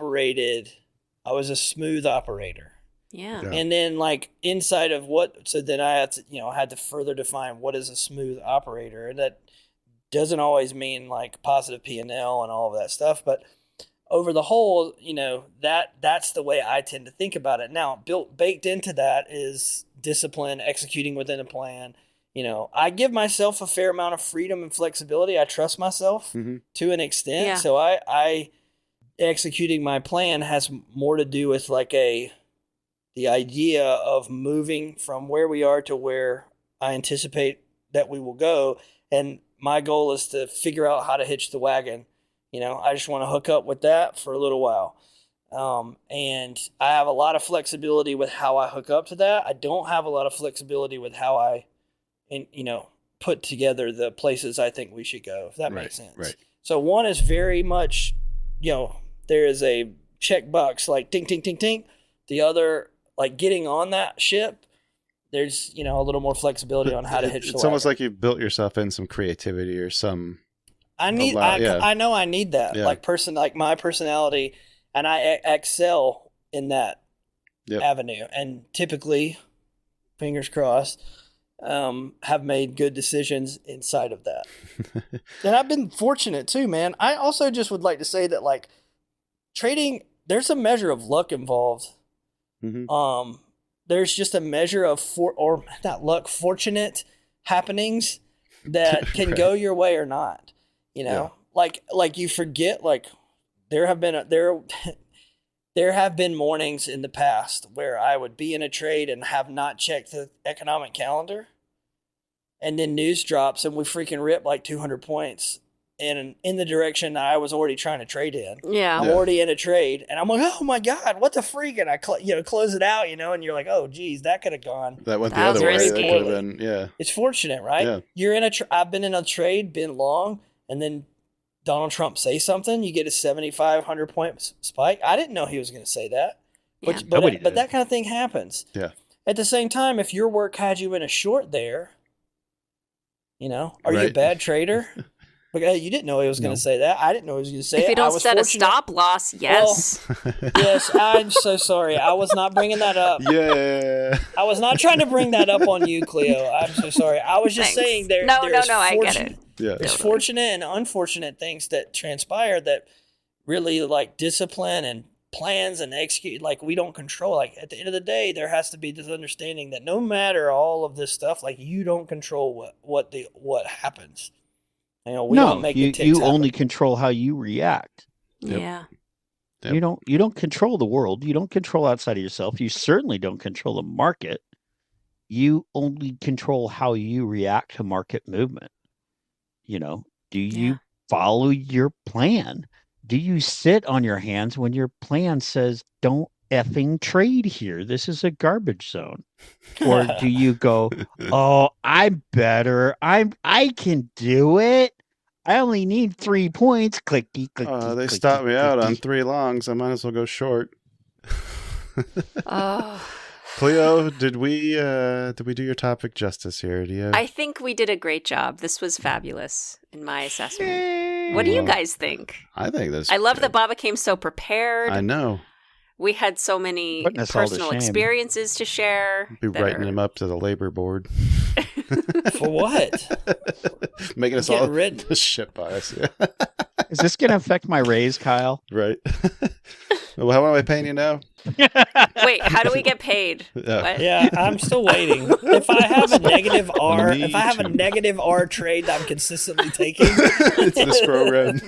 was a smooth operator. Yeah. And then like inside of so then I had to further define what is a smooth operator. And that doesn't always mean like positive P&L and all of that stuff, but over the whole, you know, that's the way I tend to think about it. Now, baked into that is discipline, executing within a plan. You know, I give myself a fair amount of freedom and flexibility. I trust myself to an extent. Yeah. So I executing my plan has more to do with like the idea of moving from where we are to where I anticipate that we will go. And my goal is to figure out how to hitch the wagon. You know, I just want to hook up with that for a little while. And I have a lot of flexibility with how I hook up to that. I don't have a lot of flexibility with how I, put together the places I think we should go, if that makes sense. Right. So one is very much, there is a checkbox like ting, ting, ting, ting. The other, like getting on that ship, there's, a little more flexibility on how to hitch the wagon. It's almost like you built yourself in some creativity or some I need. I know I need that. Yeah. Like my personality, and I excel in that avenue. And typically, fingers crossed, have made good decisions inside of that. And I've been fortunate too, man. I also just would like to say that like trading, there's a measure of luck involved. Mm-hmm. There's just a measure of fortunate happenings that can go your way or not. You know, like you forget, like there have been mornings in the past where I would be in a trade and have not checked the economic calendar, and then news drops and we freaking rip like 200 points in the direction I was already trying to trade in. Yeah. I'm already in a trade, and I'm like, oh my God, what the freak? And I close it out, and you're like, oh geez, that could have gone. That went the other way. Risky. That could have been, It's fortunate, right? Yeah. You're I've been in a trade, been long, and then Donald Trump say something, you get a 7,500 point spike. I didn't know he was going to say that, but that kind of thing happens. Yeah. At the same time, if your work had you in a short there, are you a bad trader? Because you didn't know he was going to say that. I didn't know he was going to say it. If you don't set a stop loss, yes. Well, yes, I'm so sorry. I was not bringing that up. Yeah. I was not trying to bring that up on you, Cleo. I'm so sorry. I was just saying there. No, I get it. Yeah. There's fortunate and unfortunate things that transpire that really like discipline and plans and execute. Like we don't control. Like at the end of the day, there has to be this understanding that no matter all of this stuff, like you don't control what happens. We don't make the ticks you happen. only control how you react. Yep. Yeah. Yep. You don't control the world. You don't control outside of yourself. You certainly don't control the market. You only control how you react to market movement. Do you follow your plan? Do you sit on your hands when your plan says, don't effing trade here? This is a garbage zone. Or do you go, oh, I'm better. I can do it. I only need 3 points. Clicky, clicky. They clicky, stopped me out clicky. on 3 longs. I might as well go short. Oh. Cleo, did we do your topic justice here? I think we did a great job. This was fabulous in my assessment. What do you guys think? I think that's. I love that Baba came so prepared. I know. We had so many personal experiences to share. Be writing him up to the labor board. For what? Making us all shit by us. Yeah. Is this going to affect my raise, Kyle? Right. Well, how am I paying you now? Wait, how do we get paid? What? Yeah, I'm still waiting. If I have a negative R trade that I'm consistently taking, it's this program.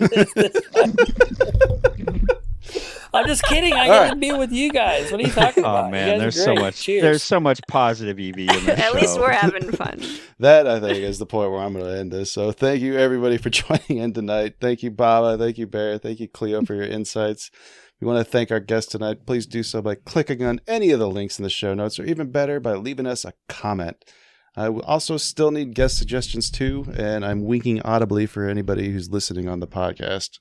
I'm just kidding. I get to be with you guys. What are you talking about? Oh man, there's so much positive EV in this At show. least we're having fun. That I think is the point where I'm going to end this. So thank you everybody for joining in tonight. Thank you Baba, thank you Bear, thank you Cleo for your insights. We want to thank our guest tonight. Please do so by clicking on any of the links in the show notes, or even better, by leaving us a comment. I will also still need guest suggestions too, and I'm winking audibly for anybody who's listening on the podcast.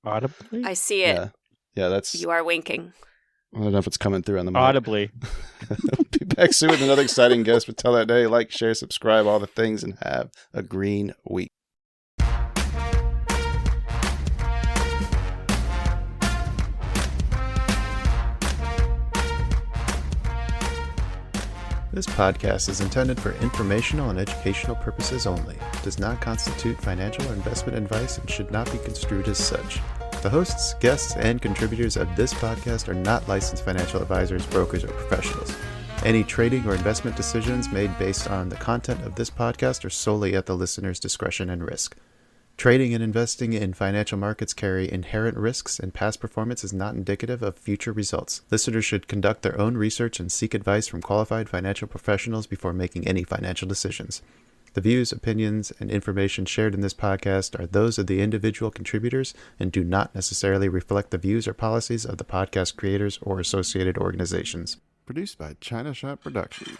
Audibly? I see it. Yeah, that's... You are winking. I don't know if it's coming through on the mic. Audibly. Be back soon with another exciting guest, but till that day, like, share, subscribe, all the things, and have a green week. This podcast is intended for informational and educational purposes only. It does not constitute financial or investment advice and should not be construed as such. The hosts, guests, and contributors of this podcast are not licensed financial advisors, brokers, or professionals. Any trading or investment decisions made based on the content of this podcast are solely at the listener's discretion and risk. Trading and investing in financial markets carry inherent risks, and past performance is not indicative of future results. Listeners should conduct their own research and seek advice from qualified financial professionals before making any financial decisions. The views, opinions, and information shared in this podcast are those of the individual contributors and do not necessarily reflect the views or policies of the podcast creators or associated organizations. Produced by China Shop Productions.